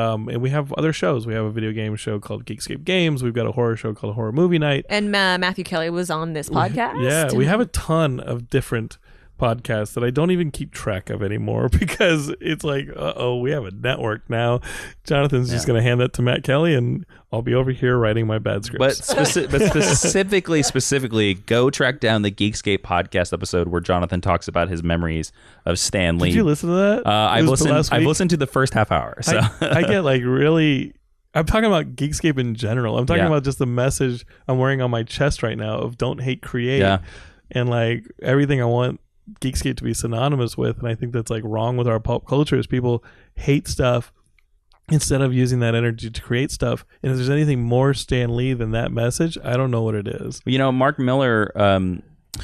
we have other shows. We have a video game show called Geekscape Games. We've got a horror show called Horror Movie Night. And Matthew Kelly was on this podcast. Yeah, we have a ton of different podcasts that I don't even keep track of anymore because it's like, we have a network now. Jonathan's just going to hand that to Matt Kelly and I'll be over here writing my bad scripts. But specifically, go track down the Geekscape podcast episode where Jonathan talks about his memories of Stan Lee. Did you listen to that? I've listened to the first half hour. So I get like really... I'm talking about Geekscape in general. I'm talking about just the message I'm wearing on my chest right now of don't hate, create. Yeah. And like everything I want Geekscape to be synonymous with, and I think that's like wrong with our pop culture is people hate stuff instead of using that energy to create stuff. And if there's anything more Stan Lee than that message, I don't know what it is. You know, Mark Miller,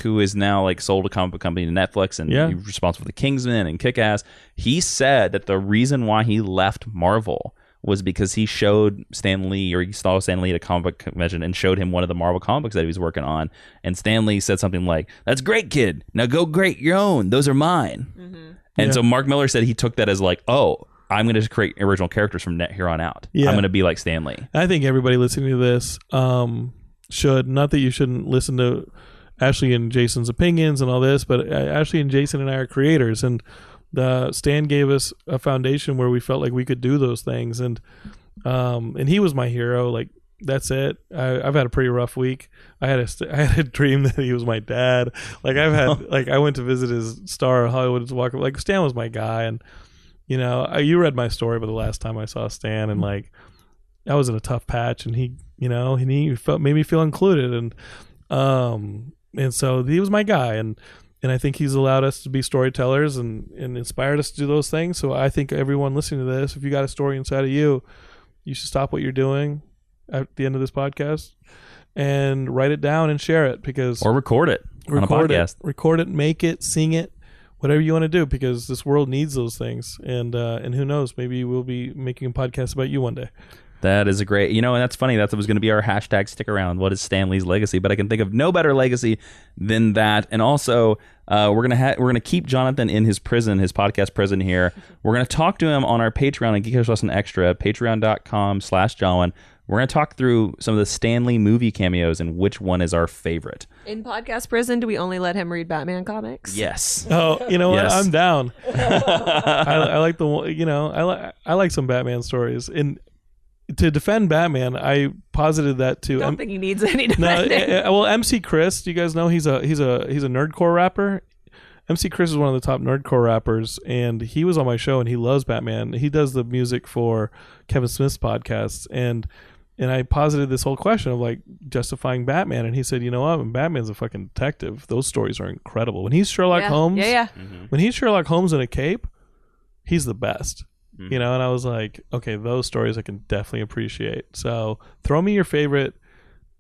who is now like sold a comic book company to Netflix and he's responsible for the Kingsman and Kick-Ass, he said that the reason why he left Marvel was because he showed Stan Lee, or he saw Stan Lee at a comic book convention and showed him one of the Marvel comic books that he was working on. And Stan Lee said something like, "That's great, kid. Now go create your own. Those are mine." Mm-hmm. And so Mark Miller said he took that as like, oh, I'm going to create original characters from here on out. Yeah. I'm going to be like Stan Lee. I think everybody listening to this should, not that you shouldn't listen to Ashley and Jason's opinions and all this, but Ashley and Jason and I are creators, and Stan gave us a foundation where we felt like we could do those things, and he was my hero. Like, that's it. I've had a pretty rough week. I had a dream that he was my dad. Like, I've had like I went to visit his star Hollywood to walk. Like, Stan was my guy, and you know, you read my story about the last time I saw Stan, and like I was in a tough patch, and he made me feel included, and so he was my guy, and I think he's allowed us to be storytellers and inspired us to do those things. So I think everyone listening to this, if you got a story inside of you, you should stop what you're doing at the end of this podcast and write it down and share it, or record it on a podcast. Record it, make it, sing it, whatever you want to do, because this world needs those things. And who knows, maybe we'll be making a podcast about you one day. That is a great, and that's funny. That was going to be our hashtag stick around. What is Stan Lee's legacy? But I can think of no better legacy than that. And also, we're gonna keep Jonathan in his prison, his podcast prison here. We're gonna talk to him on our Patreon at Geekish Lesson Extra, patreon.com/Jawiin. We're gonna talk through some of the Stan Lee movie cameos and which one is our favorite. In podcast prison, do we only let him read Batman comics? Yes. Oh, you know what? I'm down. I like I like some Batman stories. And to defend Batman, I posited that too. I don't think he needs any defending. Well, MC Chris, do you guys know he's a nerdcore rapper? MC Chris is one of the top nerdcore rappers, and he was on my show, and he loves Batman. He does the music for Kevin Smith's podcasts, and And I posited this whole question of like justifying Batman, and he said, "You know what? When Batman's a fucking detective, those stories are incredible. When he's Sherlock Holmes, when he's Sherlock Holmes in a cape, he's the best." You know, and I was like, okay, those stories I can definitely appreciate. So throw me your favorite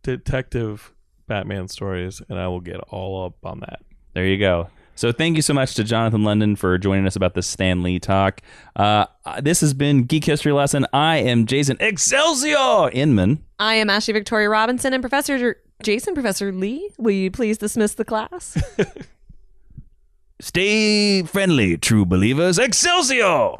detective Batman stories, and I will get all up on that. There you go. So thank you so much to Jonathan London for joining us about the Stan Lee talk. This has been Geek History Lesson. I am Jason Excelsior Inman. I am Ashley Victoria Robinson, and Professor Lee, will you please dismiss the class? Stay friendly, true believers. Excelsior!